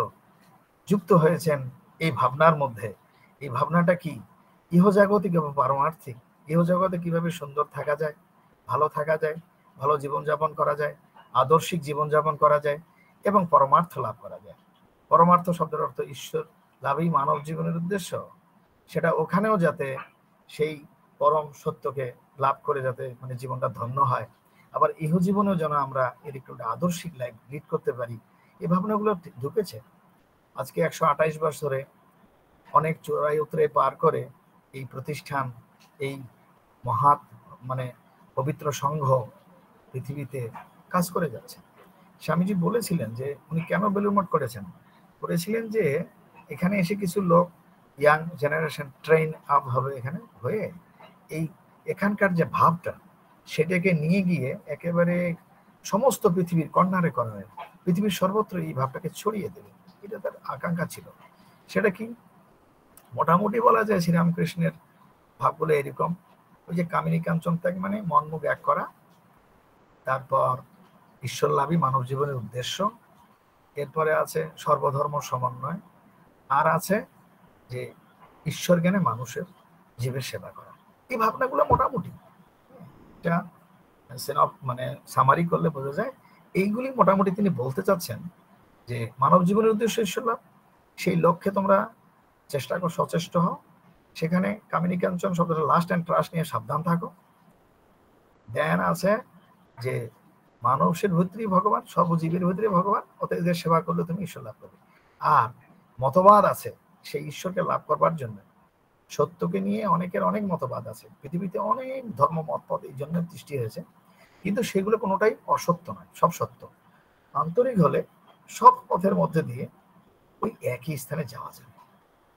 যুক্ত হয়েছেন এই ভাবনার মধ্যে। এই ভাবনাটা কি? ইহজাগতিক এবং পারমার্থিক। ইহজগতে কিভাবে সুন্দর থাকা যায়, ভালো থাকা যায়, ভালো জীবনযাপন করা যায়, আদর্শিক জীবনযাপন করা যায় এবং পরমার্থ লাভ করা যায়। পরমার্থ শব্দের অর্থ ঈশ্বর লাভই মানব জীবনের উদ্দেশ্য। সেটা ওখানেও যাতে সেই পরম সত্যকে লাভ করে যাতে মানে জীবনটা ধন্য হয়, আবার ইহজীবনেও যেন আমরা এর একটু আদর্শিক লাইফ লিড করতে পারি, এই ভাবনাগুলো ঢুকেছে। আজকে 128 বছরে অনেক চোরাই উতরে পার করে এই প্রতিষ্ঠান, এই মহাৎ মানে পবিত্র সংঘ পৃথিবীতে কাজ করে যাচ্ছে। স্বামীজি বলেছিলেন যে উনি কেন বেলুড় মঠ করেছিলেন যে এখানে এসে কিছু লোক, ইয়াং জেনারেশন ট্রেন আপ হবে এখানে হয়ে, এই এখানকার যে ভাবটা সেটাকে নিয়ে গিয়ে একেবারে সমস্ত পৃথিবীর কর্নারে কর্নারে, পৃথিবীর সর্বত্র এই ভাবটাকে ছড়িয়ে দেবে, এটা তার আকাঙ্ক্ষা ছিল। সেটা কি? মোটামুটি বলা যায় শ্রীরামকৃষ্ণের ভাবগুলো এরকম, ওই যে কামিনী কাঞ্চন ত্যাগ মানে মন মুখ এক করা, তারপর ঈশ্বরলাভী মানব জীবনের উদ্দেশ্য, এরপরে আছে সর্বধর্ম সমন্বয়, আর আছে যে ঈশ্বর জ্ঞানে মানুষের জীবের সেবা করা। এই ভাবনাগুলো মোটামুটি এটা মানে সামারি করলে বোঝা যায় এইগুলি মোটামুটি তিনি বলতে চাচ্ছেন যে মানব জীবনের উদ্দেশ্য ঈশ্বর লাভ, সেই লক্ষ্যে তোমরা চেষ্টা করো, সচেষ্ট হও। সেখানে কামিনী কাঞ্চন শব্দটা লাস্ট অ্যান্ড ট্রাস্ট নিয়ে সাবধান থাকো। ধ্যান আছে যে মানুষের ভিতরে ভগবান, সর্বজীবের ভিতরে ভগবান, অতএব এদের সেবা করলে তুমি ঈশ্বর লাভ করবে। আর মতবাদ আছে সেই ঈশ্বরকে লাভ করবার জন্য, সত্যকে নিয়ে অনেকের অনেক মতবাদ আছে, পৃথিবীতে অনেক ধর্ম মতপথ এই জন্য সৃষ্টি হয়েছে, কিন্তু সেগুলো কোনোটাই অসত্য নয়, সব সত্য। আন্তরিক হলে সব পথের মধ্যে দিয়ে ওই একই স্থানে যাওয়া যায়।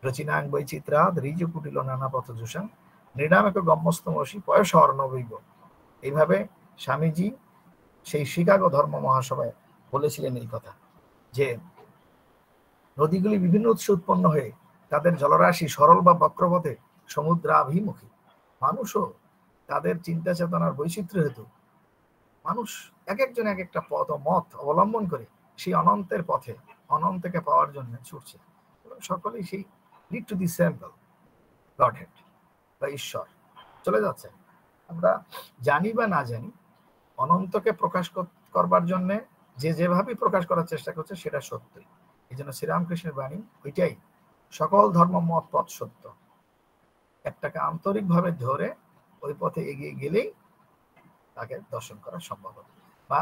রচিনাং বৈচিত্রাদ ঋজ কুটিল নানা পথ জুষাং নৃণামেক গম্যস্তমসি পয়স অর্ণবৈব। এইভাবে স্বামীজি সেই শিকাগো ধর্ম মহাসভায় বলেছিলেন এই কথা, যে নদীগুলি বিভিন্ন উৎসে উৎপন্ন হয়ে তাদের জলরাশি সরল বা বক্রপথে সমুদ্রাভিমুখী, মানুষও তাদের চিন্তা চেতনার বৈচিত্র্য হেতু মানুষ এক একজন এক একটা পথ ও মত অবলম্বন করে সেই অনন্তের পথে অনন্তকে পাওয়ার জন্য ছুটছে, এবং সকলেই সেই lead to the same Godhead বা ঈশ্বর চলে যাচ্ছে। আমরা জানি বা না জানি অনন্তকে প্রকাশ করবার জন্য যে যেভাবে প্রকাশ করার চেষ্টা করছে সেটা সত্যই। এই জন্য শ্রীরামকৃষ্ণের বাণী ওইটাই, সকল ধর্ম মত পথ সত্য। একটাকে আন্তরিকভাবে ধরে ওই পথে এগিয়ে গেলেই তাকে দর্শন করা সম্ভব হবে বা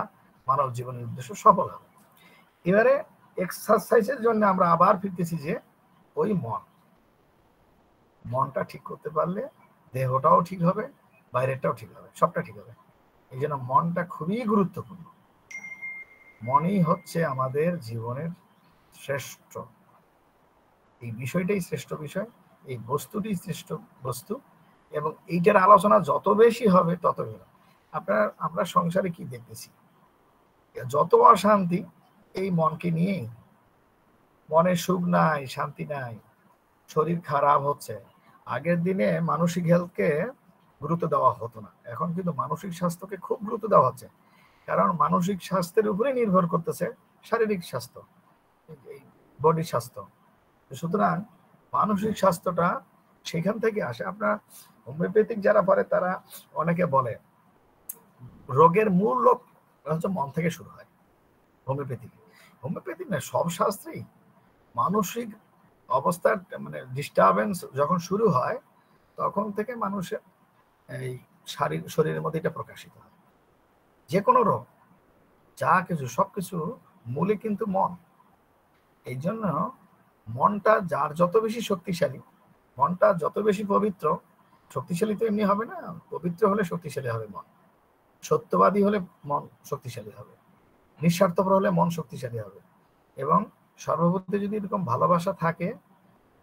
মানব জীবনের উদ্দেশ্য সফল হবে। এবারে এক্সারসাইজের জন্য আমরা আবার ফিরতেছি যে ওই মনটা ঠিক করতে পারলে দেহটাও ঠিক হবে, বাইরেটাও ঠিক হবে, সবটা ঠিক হবে। এই জন্য মনটা খুবই গুরুত্বপূর্ণ। মনই হচ্ছে আমাদের জীবনের শ্রেষ্ঠ, এই বিষয়টাই শ্রেষ্ঠ বিষয়, এই বস্তুটি শ্রেষ্ঠ বস্তু, এবং এইটার আলোচনা যত বেশি হবে তত ভালো। আমরা সংসারে কি দেখতেছি, যত অশান্তি এই মনকে নিয়েই। মনে সুখ নাই, শান্তি নাই, শরীর খারাপ হচ্ছে। আগের দিনে মানসিক হেলথকে গুরুত্ব দেওয়া হতো না, এখন কিন্তু মানসিক স্বাস্থ্যকে খুব গুরুত্ব দেওয়া হচ্ছে, কারণ মানসিক স্বাস্থ্যের উপরে নির্ভর করতেছে শারীরিক স্বাস্থ্য, বডির স্বাস্থ্য। সুতরাং মানসিক স্বাস্থ্যটা সেখান থেকে আসে। আপনার হোমিওপ্যাথিক যারা পড়ে তারা অনেকে বলে রোগের মূল রোগ হচ্ছে মন থেকে শুরু হয়। হোমিওপ্যাথিক না, সব শাস্ত্রেই মানসিক অবস্থার মানে ডিস্টারবেন্স যখন শুরু হয় তখন থেকে মানুষের এই শরীরের মধ্যে এটা প্রকাশিত হয়। যে কোনো রোগ, যা কিছু, সবকিছু মূলে কিন্তু মন। এই জন্য মনটা যার যত বেশি শক্তিশালী, মনটা যত বেশি পবিত্র, শক্তিশালী তো এমনি হবে না, পবিত্র হলে শক্তিশালী হবে মন, সত্যবাদী হলে মন শক্তিশালী হবে, নিঃস্বার্থপর হলে মন শক্তিশালী হবে, এবং সর্বপ্রতি যদি এরকম ভালোবাসা থাকে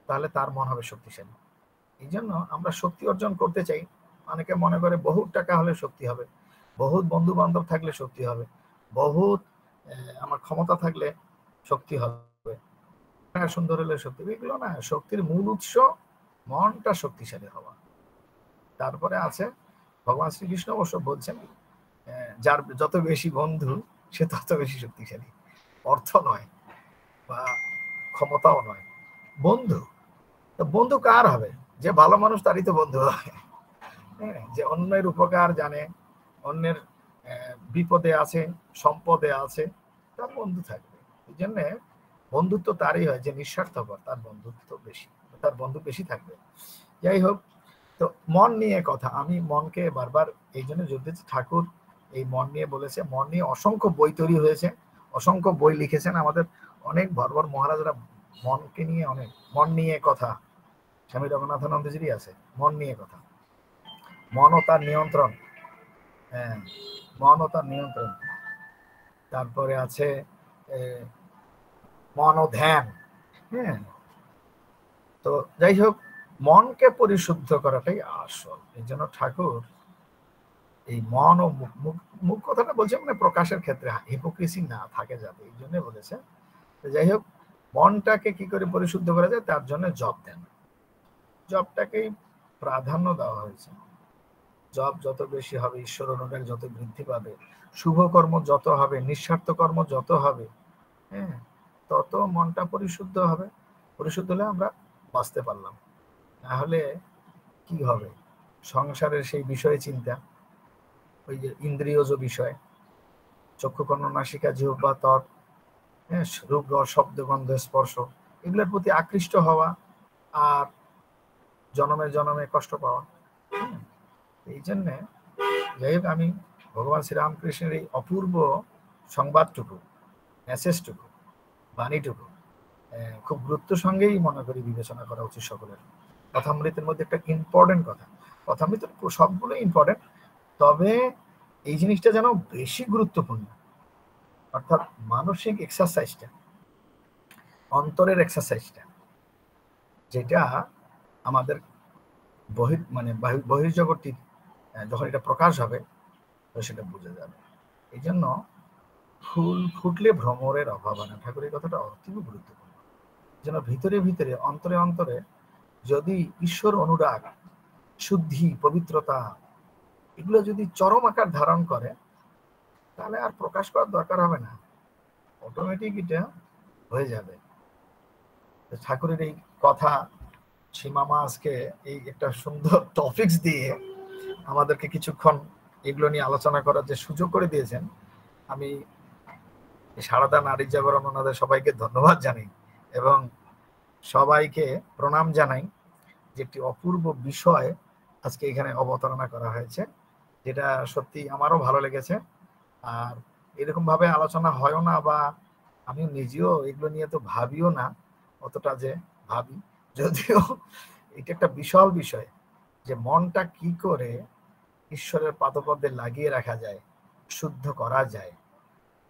তাহলে তার মন হবে শক্তিশালী। এই জন্য আমরা শক্তি অর্জন করতে চাই। অনেকে মনে করে বহুত টাকা হলে শক্তি হবে, বহুত বন্ধু বান্ধব থাকলে শক্তি হবে, বহুত আমার ক্ষমতা থাকলে শক্তি হবে, সুন্দর হলে শক্তি। এগুলো না, শক্তির মূল উৎস মনটা শক্তিশালী হওয়া। তারপরে আছে ভগবান শ্রীকৃষ্ণ অবশ্য বলছেন যার যত বেশি বন্ধু সে তত বেশি শক্তিশালী। অর্থ নয় বা ক্ষমতাও নয়, বন্ধু। তো বন্ধু কার হবে? যে ভালো মানুষ তারই তো বন্ধু হয়। যে অন্যের উপকার জানে, অন্যের বিপদে আছে, সম্পদে আছে, তার বন্ধু থাকবে। এই জন্য বন্ধুত্ব তারই হয় যে নিঃস্বার্থপর, তার বন্ধুত্ব বেশি, তার বন্ধু বেশি থাকবে। যাই হোক, তো মন নিয়ে কথা, আমি মনকে বারবার এই জন্য জোর দিচ্ছি। ঠাকুর এই মন নিয়ে বলেছে, মন নিয়ে অসংখ্য বই তৈরি হয়েছে, অসংখ্য বই লিখেছেন আমাদের অনেক বর্বর মহারাজরা মনকে নিয়ে, অনেক মন নিয়ে কথা। স্বামী রঘুনাথানন্দজিরই আছে মন নিয়ে কথা, মন ও তার নিয়ন্ত্রণ। হ্যাঁ, মন ও তার নিয়ন্ত্রণ। তারপরে আছে মন ও ধ্যান। হ্যাঁ, তো যাই হোক, মনকে পরিশুদ্ধ করাটাই আসল। এই জন্য ঠাকুর এই মন ও মুখ কথাটা বলছে মানে প্রকাশের ক্ষেত্রে হিপোক্রেসি না থাকে যাবে, এই জন্য বলেছে। যাই হোক, মনটাকে কি করে পরিশুদ্ধ করা যায় তার জন্য জপ দেন, জপটাকেই প্রাধান্য দেওয়া হয়েছে। জপ যত বেশি হবে, ঈশ্বর অনুরাগ যত বৃদ্ধি পাবে, শুভ কর্ম যত হবে, নিঃস্বার্থ কর্ম যত হবে, হ্যাঁ, তত মনটা পরিশুদ্ধ হবে। পরিশুদ্ধ হলে আমরা বাঁচতে পারলাম, না হলে কি হবে? সংসারের সেই বিষয়ে চিন্তা, ওই যে ইন্দ্রিয়জ বিষয়, চক্ষু কর্ণ নাসিকা জিহ্বা ত্বক, হ্যাঁ, রূপ রস শব্দ গন্ধ স্পর্শ, এগুলোর প্রতি আকৃষ্ট হওয়া আর জনমে জনমে কষ্ট পাওয়া। এই জন্যে যাই হোক, আমি ভগবান শ্রীরামকৃষ্ণের এই অপূর্ব সংবাদটুকু, মেসেজটুকু, বাণীটুকু খুব গুরুত্বের সঙ্গেই মনে করি বিবেচনা করা উচিত সকলের। কথামৃতের মধ্যে একটা ইম্পর্টেন্ট কথা, কথামৃতের সবগুলো ইম্পর্টেন্ট, তবে এই জিনিসটা যেন বেশি গুরুত্বপূর্ণ, অর্থাৎ মানসিক এক্সারসাইজটা, অন্তরের এক্সারসাইজটা, যেটা আমাদের বহির্জগৎটি যখন এটা প্রকাশ হবে সেটা বুঝে যাবে। এই জন্য ফুল ফুটলে ভ্রমরের অভাব হয় না, ঠাকুরের কথাটা অতীব গুরুত্বপূর্ণ। যেন ভিতরে ভিতরে, অন্তরে অন্তরে যদি ঈশ্বর অনুরাগ, শুদ্ধি, পবিত্রতা, এগুলো যদি চরম আকার ধারণ করে তাহলে আর প্রকাশ করার দরকার হবে না, অটোমেটিক এটা হয়ে যাবে। ঠাকুরের এই কথা সীমামা আজকে এই একটা সুন্দর টপিকস দিয়ে আমাদেরকে কিছুক্ষণ এগুলো নিয়ে আলোচনা করার যে সুযোগ করে দিয়েছেন, আমি সারদা নারী জাগরণ ওনাদের সবাইকে ধন্যবাদ জানাই এবং সবাইকে প্রণাম জানাই যে একটি অপূর্ব বিষয় আজকে এখানে অবতারণা করা হয়েছে, যেটা সত্যি আমারও ভালো লেগেছে। আর এরকম ভাবে আলোচনা হয়ও না, বা আমি নিজেও এগুলো নিয়ে তো ভাবিও না অতটা যে ভাবি, যদিও এটা একটা বিশাল বিষয় যে মনটা কি করে ঈশ্বরের পাদপদ্মে লাগিয়ে রাখা যায়, শুদ্ধ করা যায়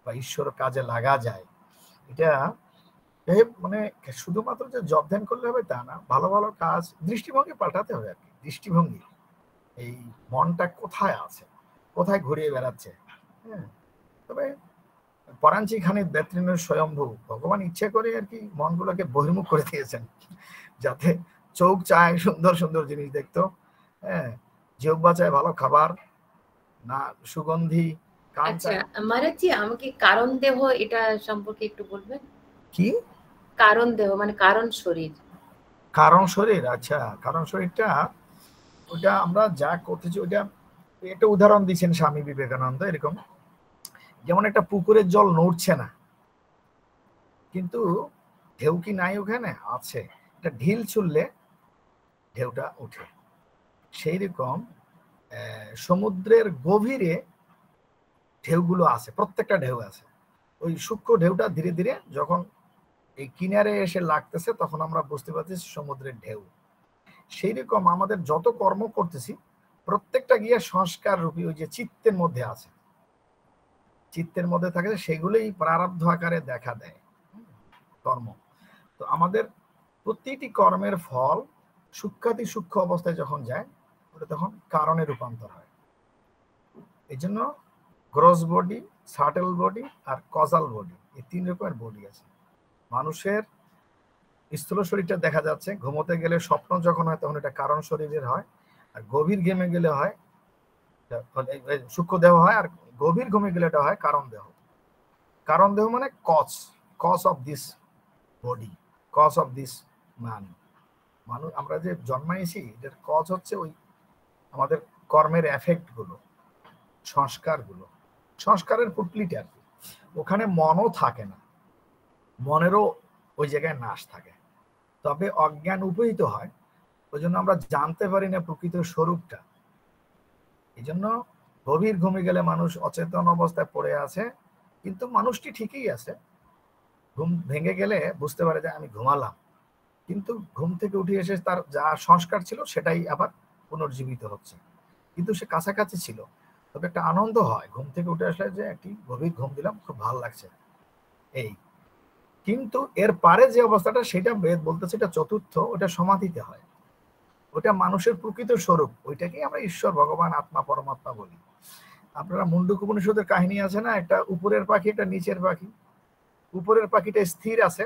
বা ঈশ্বর কাজে লাগা যায়। এটা মানে শুধুমাত্র যে জব ধ্যান করলে হবে তা না, ভালো ভালো কাজ, দৃষ্টিভঙ্গি পাল্টাতে হবে আর কি। দৃষ্টিভঙ্গি, এই মনটা কোথায় আছে, কোথায় ঘুরিয়ে বেড়াচ্ছে। হ্যাঁ, তবে পরাঞ্চি খানি বেত্রিনের স্বয়ম্ভু, ভগবান ইচ্ছে করে আর কি মনগুলোকে বহির্মুখ করে দিয়েছেন, যাতে চোখ চায় সুন্দর সুন্দর জিনিস দেখতো, হ্যাঁ, জিহ্বা চায় ভালো খাবার, না সুগন্ধি, কান আচ্ছা চায়। মহারাজজি, আমাকে কারণ দেহ এটা সম্পর্কে একটু বলবেন? কি কারণ দেহ মানে কারণ শরীর? কারণ শরীর, আচ্ছা কারণ শরীরটা ওটা আমরা যা করতেছি ওইটা, একটা উদাহরণ দিচ্ছেন স্বামী বিবেকানন্দ, এরকম যেমন একটা পুকুরের জল নড়ছে না, কিন্তু ঢেউ কি নাই ওখানে? আছে। একটা ঢিল ছুড়লে ঢেউটা ওঠে। সেই রকম সমুদ্রের গভীরে ঢেউগুলো আছে, প্রত্যেকটা ঢেউ আছে। ওই সূক্ষ্ম ঢেউটা ধীরে ধীরে যখন এই কিনারে এসে লাগতেছে তখন আমরা বুঝতে পারছি সমুদ্রের ঢেউ। সেই রকম আমাদের যত কর্ম করতেছি প্রত্যেকটা গিয়ে সংস্কার রূপী ওই যে চিত্তের মধ্যে আছে, চিত্তের মধ্যে থাকে, সেগুলোই প্রারব্ধ আকারে দেখা দেয় কর্ম। তো আমাদের প্রতিটি কর্মের ফল সূক্ষ্মাতি সূক্ষ্ম অবস্থায় যখন যায় ওটা তখন কারণে রূপান্তর হয়। এই জন্য গ্রস বডি, সাটেল বডি আর কজাল বডি, এই 3 রকমের বডি আছে। মানুষের স্থূল শরীরটা দেখা যাচ্ছে, ঘুমোতে গেলে স্বপ্ন যখন হয় তখন এটা কারণ শরীরের হয়, আর গভীর ঘুমে গেলে হয় সূক্ষ্ম দেহ হয়, আর গভীর ঘুমে গেলে এটা হয় কারণ দেহ। কারণ দেহ মানে cause of this body, cause of this man. মানুষ আমরা যে জন্মাইছি এটার কজ হচ্ছে ওই আমাদের কর্মের এফেক্ট গুলো, সংস্কারগুলো, সংস্কারের পুটলিটা আর কি। ওখানে মনও থাকে না, মনেরও ওই জায়গায় নাশ থাকে, তবে অজ্ঞান উপহিত হয়, ওই জন্য আমরা জানতে পারি না প্রকৃত স্বরূপটা। এই জন্য গভীর ঘুমে গেলে মানুষ অচেতন অবস্থায় পড়ে আছে, কিন্তু মানুষটি ঠিকই আছে। ঘুম ভেঙে গেলে বুঝতে পারে যে আমি ঘুমালাম, কিন্তু ঘুম থেকে উঠে এসে তার যা সংস্কার ছিল সেটাই আবার পুনর্জীবিত হচ্ছে, কিন্তু সে কাছাকাছি ছিল। তবে একটা আনন্দ হয় ঘুম থেকে উঠে আসলে, যে একটি গভীর ঘুম দিলাম, খুব ভালো লাগছে এই। কিন্তু এর পারে যে অবস্থাটা, সেটা বেদ বলতেছে এটা চতুর্থ, ওটা সমাধিতে হয়, ওটা মানুষের প্রকৃত স্বরূপ, ওইটাকেই আমরা ঈশ্বর, ভগবান, আত্মা, পরমাত্মা বলি। আপনারা মুন্ডক উপনিষদের কাহিনী আছে না, একটা উপরের পাখি, একটা নিচের পাখি। উপরের পাখিটা স্থির আছে,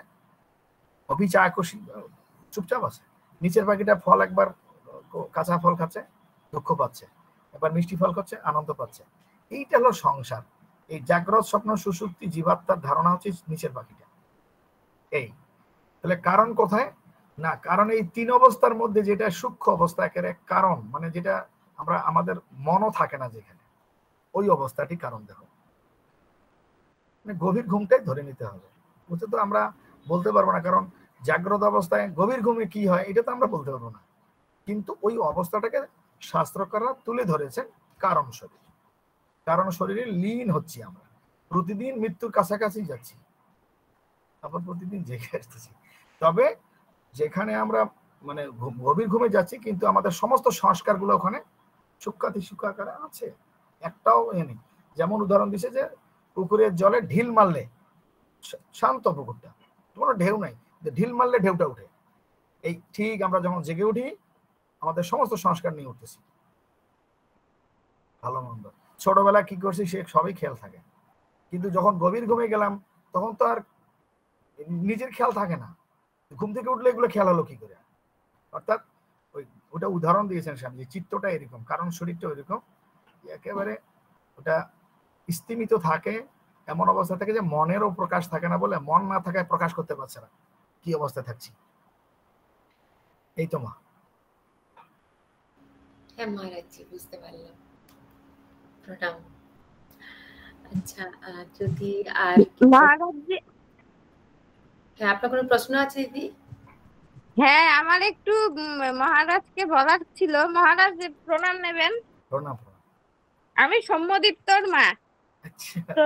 অভিচা আকর্ষী, চুপচাপ আছে। নিচের পাখিটা ফল একবার কাঁচা ফল খাচ্ছে, দুঃখ পাচ্ছে, এবার মিষ্টি ফল খাচ্ছে, আনন্দ পাচ্ছে। এইটা হলো সংসার। এই জাগ্রত স্বপ্ন সুষুপ্তি জীবাত্মার ধারণা হচ্ছে নিচের পাখিটা। এই তাহলে কারণ কোথায়? না, কারণ এই 3 অবস্থার মধ্যে যেটা সূক্ষ্ম অবস্থা, একেবারে কারণ মানে যেটা আমরা আমাদের মনও থাকে না যেখানে, ওই অবস্থাটি কারণ দেহ। মানে গভীর ঘুমটাই ধরে নিতে হবে, ওটা তো আমরা বলতে পারবো না, কারণ জাগ্রত অবস্থায় গভীর ঘুমে কি হয় এটা তো আমরা বলতে পারবো না, কিন্তু ওই অবস্থাটাকে শাস্ত্রকাররা তুলে ধরেছেন কারণ শরীর। কারণ শরীরে লীন হচ্ছি আমরা, প্রতিদিন মৃত্যুর কাছাকাছি যাচ্ছি, তারপর প্রতিদিন জেগে আসতেছি। তবে যেখানে আমরা মানে গভীর ঘুমে যাচ্ছি, কিন্তু আমাদের সমস্ত সংস্কারগুলো ওখানে সূক্ষ্মাতি সূক্ষ্ম আকারে আছে, একটাও নেই। যেমন উদাহরণ দিছে যে পুকুরের জলে ঢিল মারলে, শান্ত পুকুরটা, কোনো ঢেউ নাই, ঢিল মারলে ঢেউটা উঠে। এই ঠিক আমরা যখন জেগে উঠি আমাদের সমস্ত সংস্কার নিয়ে উঠতেছি, ভালো মন্দ, ছোটবেলা কি করছি সে সবই খেয়াল থাকে, কিন্তু যখন গভীর ঘুমে গেলাম তখন তো আর নিজের খেয়াল থাকে না, ঘুম থেকে উঠলে এগুলো খেয়াল হলো কি করে? অর্থাৎ ওই ওটা উদাহরণ দিয়েছেন স্বামী, চিত্তটা এরকম, কারণ শরীরটা ওইরকম একেবারে ওটা স্থিমিত থাকে, এমন অবস্থা থাকে যে মনেরও প্রকাশ থাকে না, বলে মন না থাকায় প্রকাশ করতে পারছে না কি অবস্থায় থাকছি। এই তো মা। হ্যাঁ মহারাজজি, বুঝতে পারলাম। প্রণাম। আচ্ছা, যদি আর মহারাজজি, হ্যাঁ, আপনার কোনো প্রশ্ন আছে দিদি? হ্যাঁ আমার একটু মহারাজকে বলার ছিল। মহারাজ প্রণাম নেবেন। প্রণাম। আমি সৌম্যদীপ্তর মা, আচ্ছা, তো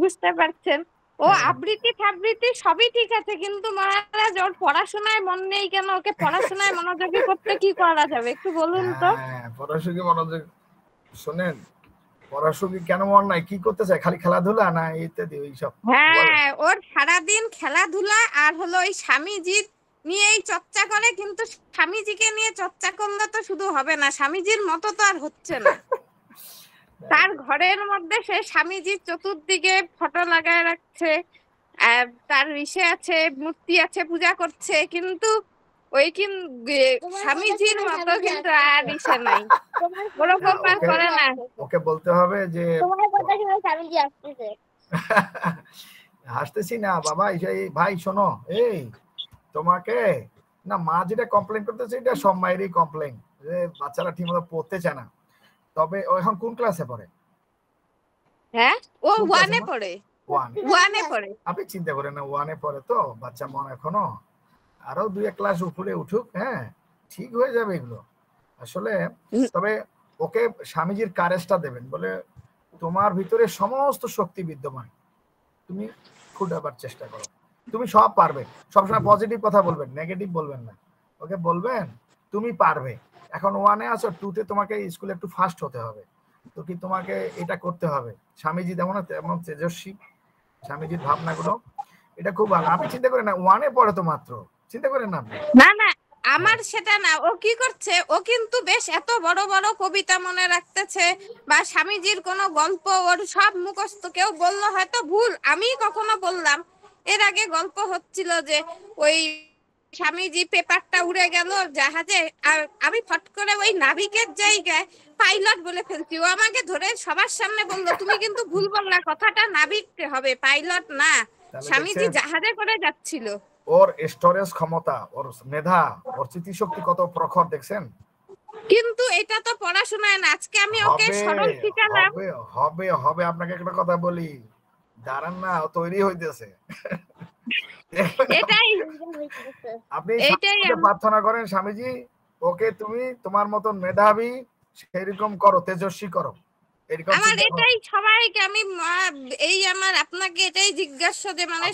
বুঝতে পারছেন ও হ্যাঁ আবৃত্তি ফাবৃত্তি সবই ঠিক আছে, কিন্তু মহারাজ ওর পড়াশোনায় মন নেই কেন? ওকে পড়াশোনায় মনোযোগী করতে কি করা যাবে একটু বলুন তো। হ্যাঁ, পড়াশোনাকে মনোযোগ শোনেন, পড়াশোনা কেন মন নাই, কি করতে চায়, খালি খেলাধুলা না ইত্যাদি ওইসব? হ্যাঁ, ওর সারাদিন খেলাধুলা আর হলো ওই স্বামীজির নিয়েই চর্চা করে, কিন্তু স্বামীজিকে নিয়ে চর্চা করলে তো শুধু হবে না, স্বামীজির মতো তো আর হচ্ছে না। তার ঘরের মধ্যে সে স্বামীজির চতুর্দিকে ফটো লাগায় রাখছে, তার ইসে আছে, মূর্তি আছে, পূজা করছে, কিন্তু ওই স্বামীজির মতো কিন্তু আর ইসে নাই, ওরকম আর করে না। ওকে বলতে হবে যে তোমার কথা শুনে স্বামীজি আসতেছে। হাসতেছি না বাবা, এই ভাই শোনো, এই তোমাকে না মা যেটা কমপ্লেন করতেছে এটা সব মায়েরই কমপ্লেন, যে বাচ্চারা ঠিকমতো পড়তে চায় না। তবে ও এখন কোন ক্লাসে পড়ে? হ্যাঁ, ও কোন ক্লাসে 1-এ মা? পড়ে। 1 1-এ পড়ে। আপনি চিন্তা করেন না, 1-এ পড়ে তো বাচ্চা মন এখনো, আরো 2-1 ক্লাস উপরে উঠুক, হ্যাঁ ঠিক হয়ে যাবে এগুলো আসলে। তবে ওকে স্বামীজির কারেজটা দেবেন, বলে তোমার ভিতরে সমস্ত শক্তি বিদ্যমান, তুমি ফুটাবার চেষ্টা করো, তুমি সব পারবে। সবসময় পজিটিভ কথা বলবেন, নেগেটিভ বলবেন না। ওকে বলবেন তুমি পারবে, এখন 1-এ আছো, 2-তে তোমাকে স্কুলে একটু ফাস্ট হতে হবে, তো কি তোমাকে এটা করতে হবে। স্বামীজি তেমন তেমন তেজস্বী, স্বামীজির ভাবনাগুলো এটা খুব ভালো। আপনি চিন্তা করেন না, 1-এ পড়ে তো মাত্র, চিন্তা করেন না আপনি। না না, আমার সেটা না, ও কি করছে, ও কিন্তু বেশ এত বড় বড় কবিতা মনে রাখতেছে, বা স্বামীজির কোনো গল্প ওর সব মুখস্থ। কেউ বললো হয়তো ভুল, আমি কখনো বললাম, এর আগে গল্প হচ্ছিল যে ওই স্বামীজি পেপারটা উড়ে গেল জাহাজে, আর আমি ফট করে ওই নাবিকের জায়গায় পাইলট বলে ফেলছি। ও আমাকে ধরে সবার সামনে বললো তুমি কিন্তু ভুল বললা, কথাটা নাবিক হবে, পাইলট না। স্বামীজি জাহাজে করে যাচ্ছিল। ওর স্টোরেজ ক্ষমতা, ওর মেধা, ওর স্মৃতিশক্তি কত প্রখর দেখছেন। কিন্তু এটা তো পড়াশোনায় না। আজকে আমি ওকে সরল শিখালাম। হবে হবে হবে। আপনাকে একটা কথা বলি, দাঁড়ান না, ও তৈরি হইতেছে। এটাই আপনি প্রার্থনা করেন, স্বামীজি ওকে তুমি তোমার মতন মেধাবী সেরকম করো, তেজস্বী করো। আমার এটাই সবাইকে আমি এই আমার আপনাকে এটাই জিজ্ঞাসা, যে মানে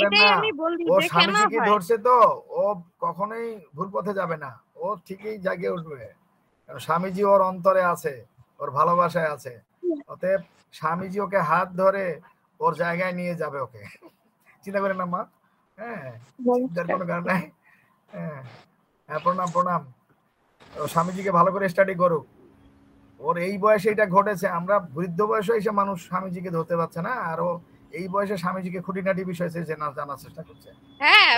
এটাই আমি বলি ও যে কেন স্বামীজিকে হয়। ধরছে তো ও কখনোই ভুল পথে যাবে না, ও ঠিকই জাগে উঠবে, কারণ স্বামীজি ওর অন্তরে আছে, ওর ভালোবাসায় আছে। অতএব স্বামীজি ওকে হাত ধরে ওর জায়গায় নিয়ে যাবে ওকে, চিন্তা করেন না মা। হ্যাঁ, চিন্তার কোনো কারণ নাই। হ্যাঁ, প্রণাম প্রণাম। স্বামীজিকে ভালো করে স্টাডি করুক। ওর এই বয়সে এটা ঘটেছে, আমরা বৃদ্ধ বয়সে এসে মানুষ স্বামীজিকে ধরতে পারছে না, আর ও এই বয়সে স্বামীজিকে খুঁটিনাটি বিষয় জানার চেষ্টা করছে। হ্যাঁ,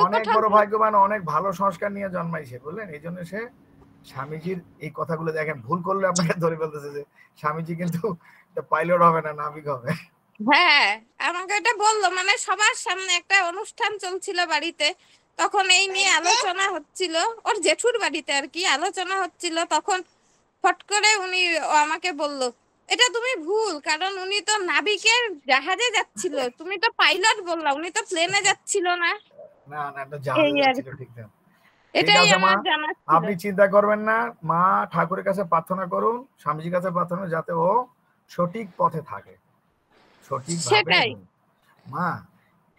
অনেক বড় ভাগ্যবান, অনেক ভালো সংস্কার নিয়ে জন্মাইছে, বুঝলেন। এই জন্য সে স্বামীজির এই কথাগুলো দেখেন, ভুল করলে আপনাকে ধরে ফেলতেছে যে স্বামীজি কিন্তু পাইলট হবে না, নাবিক হবে। হ্যাঁ, আমাকে এটা বললো, মানে সবার সামনে একটা অনুষ্ঠান চলছিল বাড়িতে, তখন এই নিয়ে আলোচনা হচ্ছিল, ওর জেঠুর বাড়িতে আর কি আলোচনা হচ্ছিল, তখন ফট করে উনি আমাকে বলল এটা তুমি ভুল, কারণ উনি তো নাবিকের জাহাজে যাচ্ছিল, তুমি তো পাইলট বললা, উনি তো প্লেনে যাচ্ছিল না। না না, এটা জাহাজে যাচ্ছিল, ঠিক না। এটাই আমার জানা ছিল। আপনি চিন্তা করবেন না, মা ঠাকুরের কাছে প্রার্থনা করুন, স্বামীজির কাছে প্রার্থনা, যাতে ও সঠিক পথে থাকে, সঠিক ভাবে। মা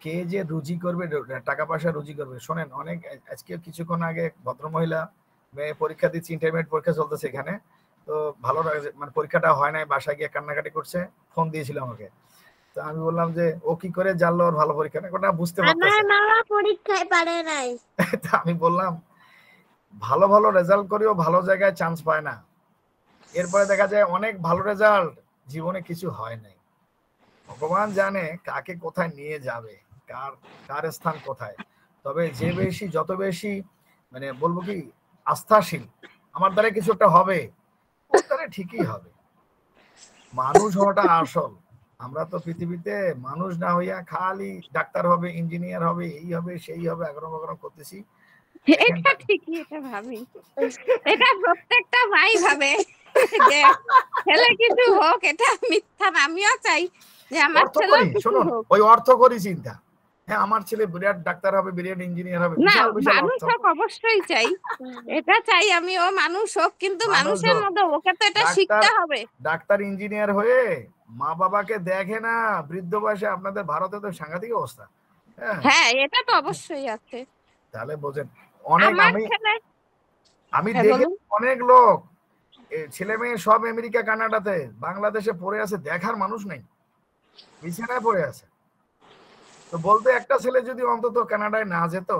কে যে রুজি করবে, টাকা পয়সা রুজি করবে, শোনেন, অনেক আজকে কিছুক্ষণ আগে ভদ্রমহিলা মেয়ে পরীক্ষা দিচ্ছে, ইন্টারমিডিয়েট পরীক্ষা চলতেছে এখানে, তো ভালো মানে পরীক্ষাটা হয় নাই, বাসায় গিয়ে কান্নাকাটি করছে, ফোন দিয়েছিল আমাকে। তো আমি বললাম যে ও কি করে জানলো ওর ভালো পরীক্ষা না, ওটা বুঝতে পারতেছে। আমার মা পরীক্ষায় পারে নাই। তা আমি বললাম ভালো ভালো রেজাল্ট করেও ভালো জায়গায় চান্স পায় না, এরপরে দেখা যায় অনেক ভালো রেজাল্ট, জীবনে কিছু হয় নাই। ভগবান জানে কাকে কোথায় নিয়ে যাবে, কার স্থান কোথায়। তবে যে বেশি, যত বেশি মানে বলবো কি আস্থাশীল, আমার দ্বারা কিছু একটা হবে, ওর দ্বারা ঠিকই হবে। মানুষ হওয়াটা আসল। আমরা তো পৃথিবীতে মানুষ না হইয়া খালি ডাক্তার হবে, ইঞ্জিনিয়ার হবে, এই হবে সেই হবে, আগ্রহ করতেছি। এটা ঠিকই, এটা ভাবি, এটা প্রত্যেকটা মাই ভাবে যে ছেলে কিছু হোক, এটা মিথ্যা না। আমিও চাই যে আমার ছেলে কিছু হোক। ওই অর্থ করি চিন্তা, হ্যাঁ আমার ছেলে বিরাট ডাক্তার হবে, বিরাট ইঞ্জিনিয়ার হবে, না মানুষ হোক অবশ্যই চাই, এটা চাই আমি, ও মানুষ হোক, কিন্তু মানুষের মধ্যে ওকে তো এটা শিখতে হবে। ডাক্তার ইঞ্জিনিয়ার হয়ে মা বাবাকে দেখে না বৃদ্ধ বয়সে, আপনাদের ভারতে তো সাংঘাতিক অবস্থা। হ্যাঁ, এটা তো অবশ্যই আছে। তাহলে বোঝেন, অনেক আমি হ্যাঁ, দেখি অনেক লোক ছেলে মেয়ে সব আমেরিকা কানাডাতে, বাংলাদেশে পড়ে আছে, দেখার মানুষ নেই, বিছানায় পড়ে আছে। তো বলতে একটা ছেলে যদি অন্তত কানাডায় না যেত,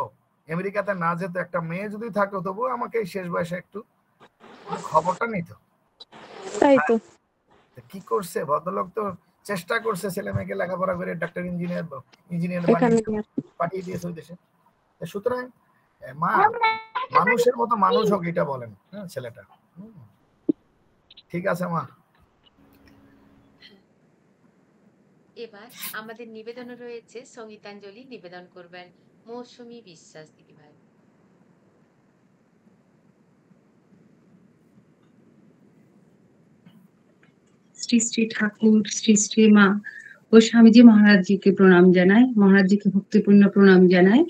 আমেরিকাতে না যেত, একটা মেয়ে যদি থাকতো, তবু আমাকে এই শেষ বয়সে একটু খবরটা নিত। তাই তো কি করছে ভদ্রলোক, তো চেষ্টা করছে ছেলে মেয়েকে লেখাপড়া করে ডাক্তার ইঞ্জিনিয়ার এখানে বানিয়ে পাঠিয়ে দিয়েছে ওই দেশে। সুতরাং মা মানুষের মতো মানুষ হোক, এটা বলেন হ্যাঁ ছেলেটা। ঠিক আছে মা। এবার আমাদের নিবেদন রয়েছে, সঙ্গীতাঞ্জলি নিবেদন করবেন মৌসুমী বিশ্বাস দিদিভাই। শ্রী শ্রী ঠাকুর, শ্রী শ্রী মা ও স্বামীজি মহারাজজিকে প্রণাম জানাই, মহারাজজিকে ভক্তিপূর্ণ প্রণাম জানাই।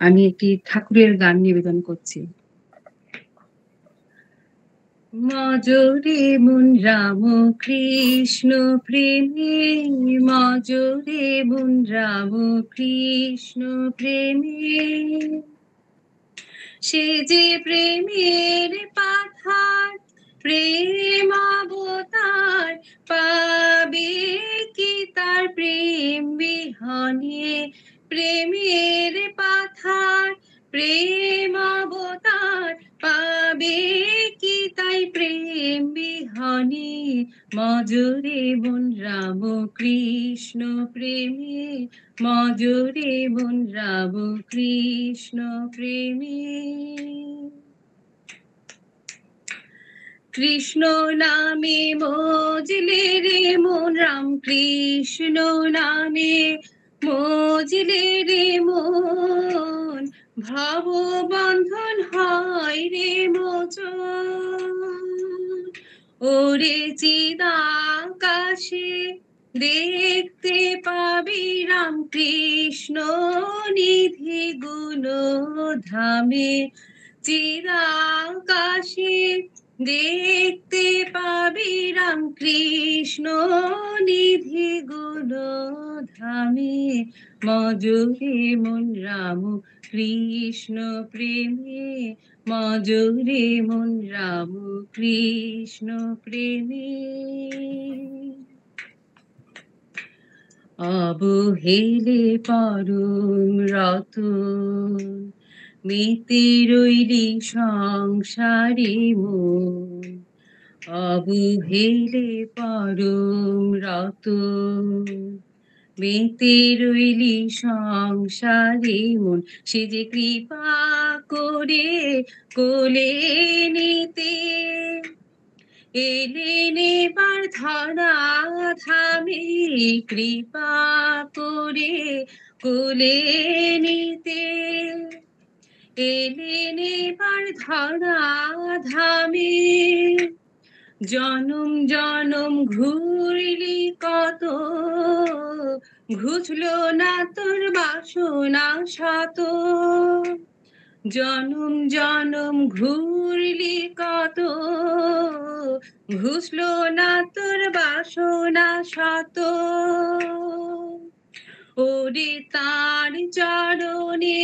আমি একটি ঠাকুরের গান নিবেদন করছি। মজরে মন রাম কৃষ্ণ প্রেমে, মজরে মন রাম কৃষ্ণ প্রেমে, সে যে প্রেমের পাথার প্রেম অবতার, পাবে কি তার প্রেম বিহনে, প্রেমের পাথার প্রেম অবতার, পাবে কি তাই প্রেম বিহনে, মজরে মন রাম কৃষ্ণ প্রেমে, মজরে মন রাম কৃষ্ণ প্রেমে। কৃষ্ণ নামে মজলে রে মন রাম, কৃষ্ণ নামে মজলে রে মন, ভব বন্ধন হয় রে মোচন। ওরে চিদাকাশে দেখতে পাবি রাম কৃষ্ণ নিধি গুণ ধামে, চিদাকাশে দেখতে পাবি রাম কৃষ্ণ নিধি গুণ ধামে, মজরে মন রাম কৃষ্ণ প্রেমে, মজরে মন রাম কৃষ্ণ প্রেমে। অবহেলে পরম রতন, মেতে রইলি সংসারে মন, অবহেলে পরম রতন, মেতে রইলি সংসারে মন, সে যে কৃপা করে কোলে নিতে এলেন এবার ধরা ধামে, কৃপা করে কোলে নিতে এলেন এবার ধরা ধামে। জনম জনম ঘুরলি কত, ঘুচলো না তোর বাসনা শত, জনম জনম ঘুরলি কত, ঘুচলো না তোর বাসনা শত। ওরে তার চরণে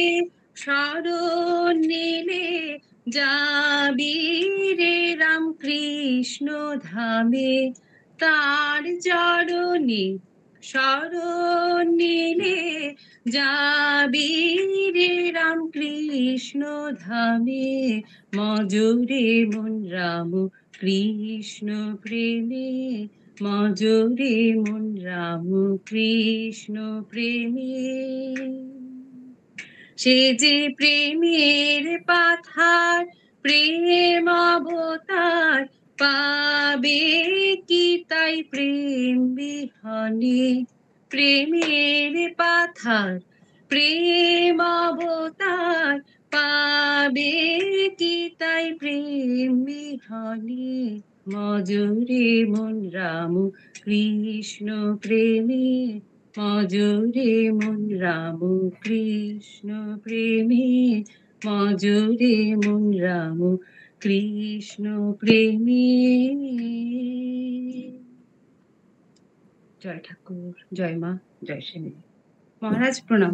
শরণ নিলে যাবি রে রাম কৃষ্ণ ধামে, তার চরণে শরণ নিলে যাবি রে রাম কৃষ্ণ ধামে, মজরে মন রাম কৃষ্ণ প্রেমে, মজরে মন রাম কৃষ্ণ প্রেমে। সে যে প্রেমের পাথার প্রেম অবতার, পাবে কি তাই প্রেম বিহনে, প্রেমের পাথার প্রেম অবতার, পাবে কি তাই প্রেম বিহনে, মজরে মন রাম কৃষ্ণ প্রেমে, মজরে মন রাম কৃষ্ণ প্রেমে, মজরে মন রাম কৃষ্ণ প্রেমে। জয় ঠাকুর, জয় মা, জয় শ্রী মহারাজ, প্রণাম।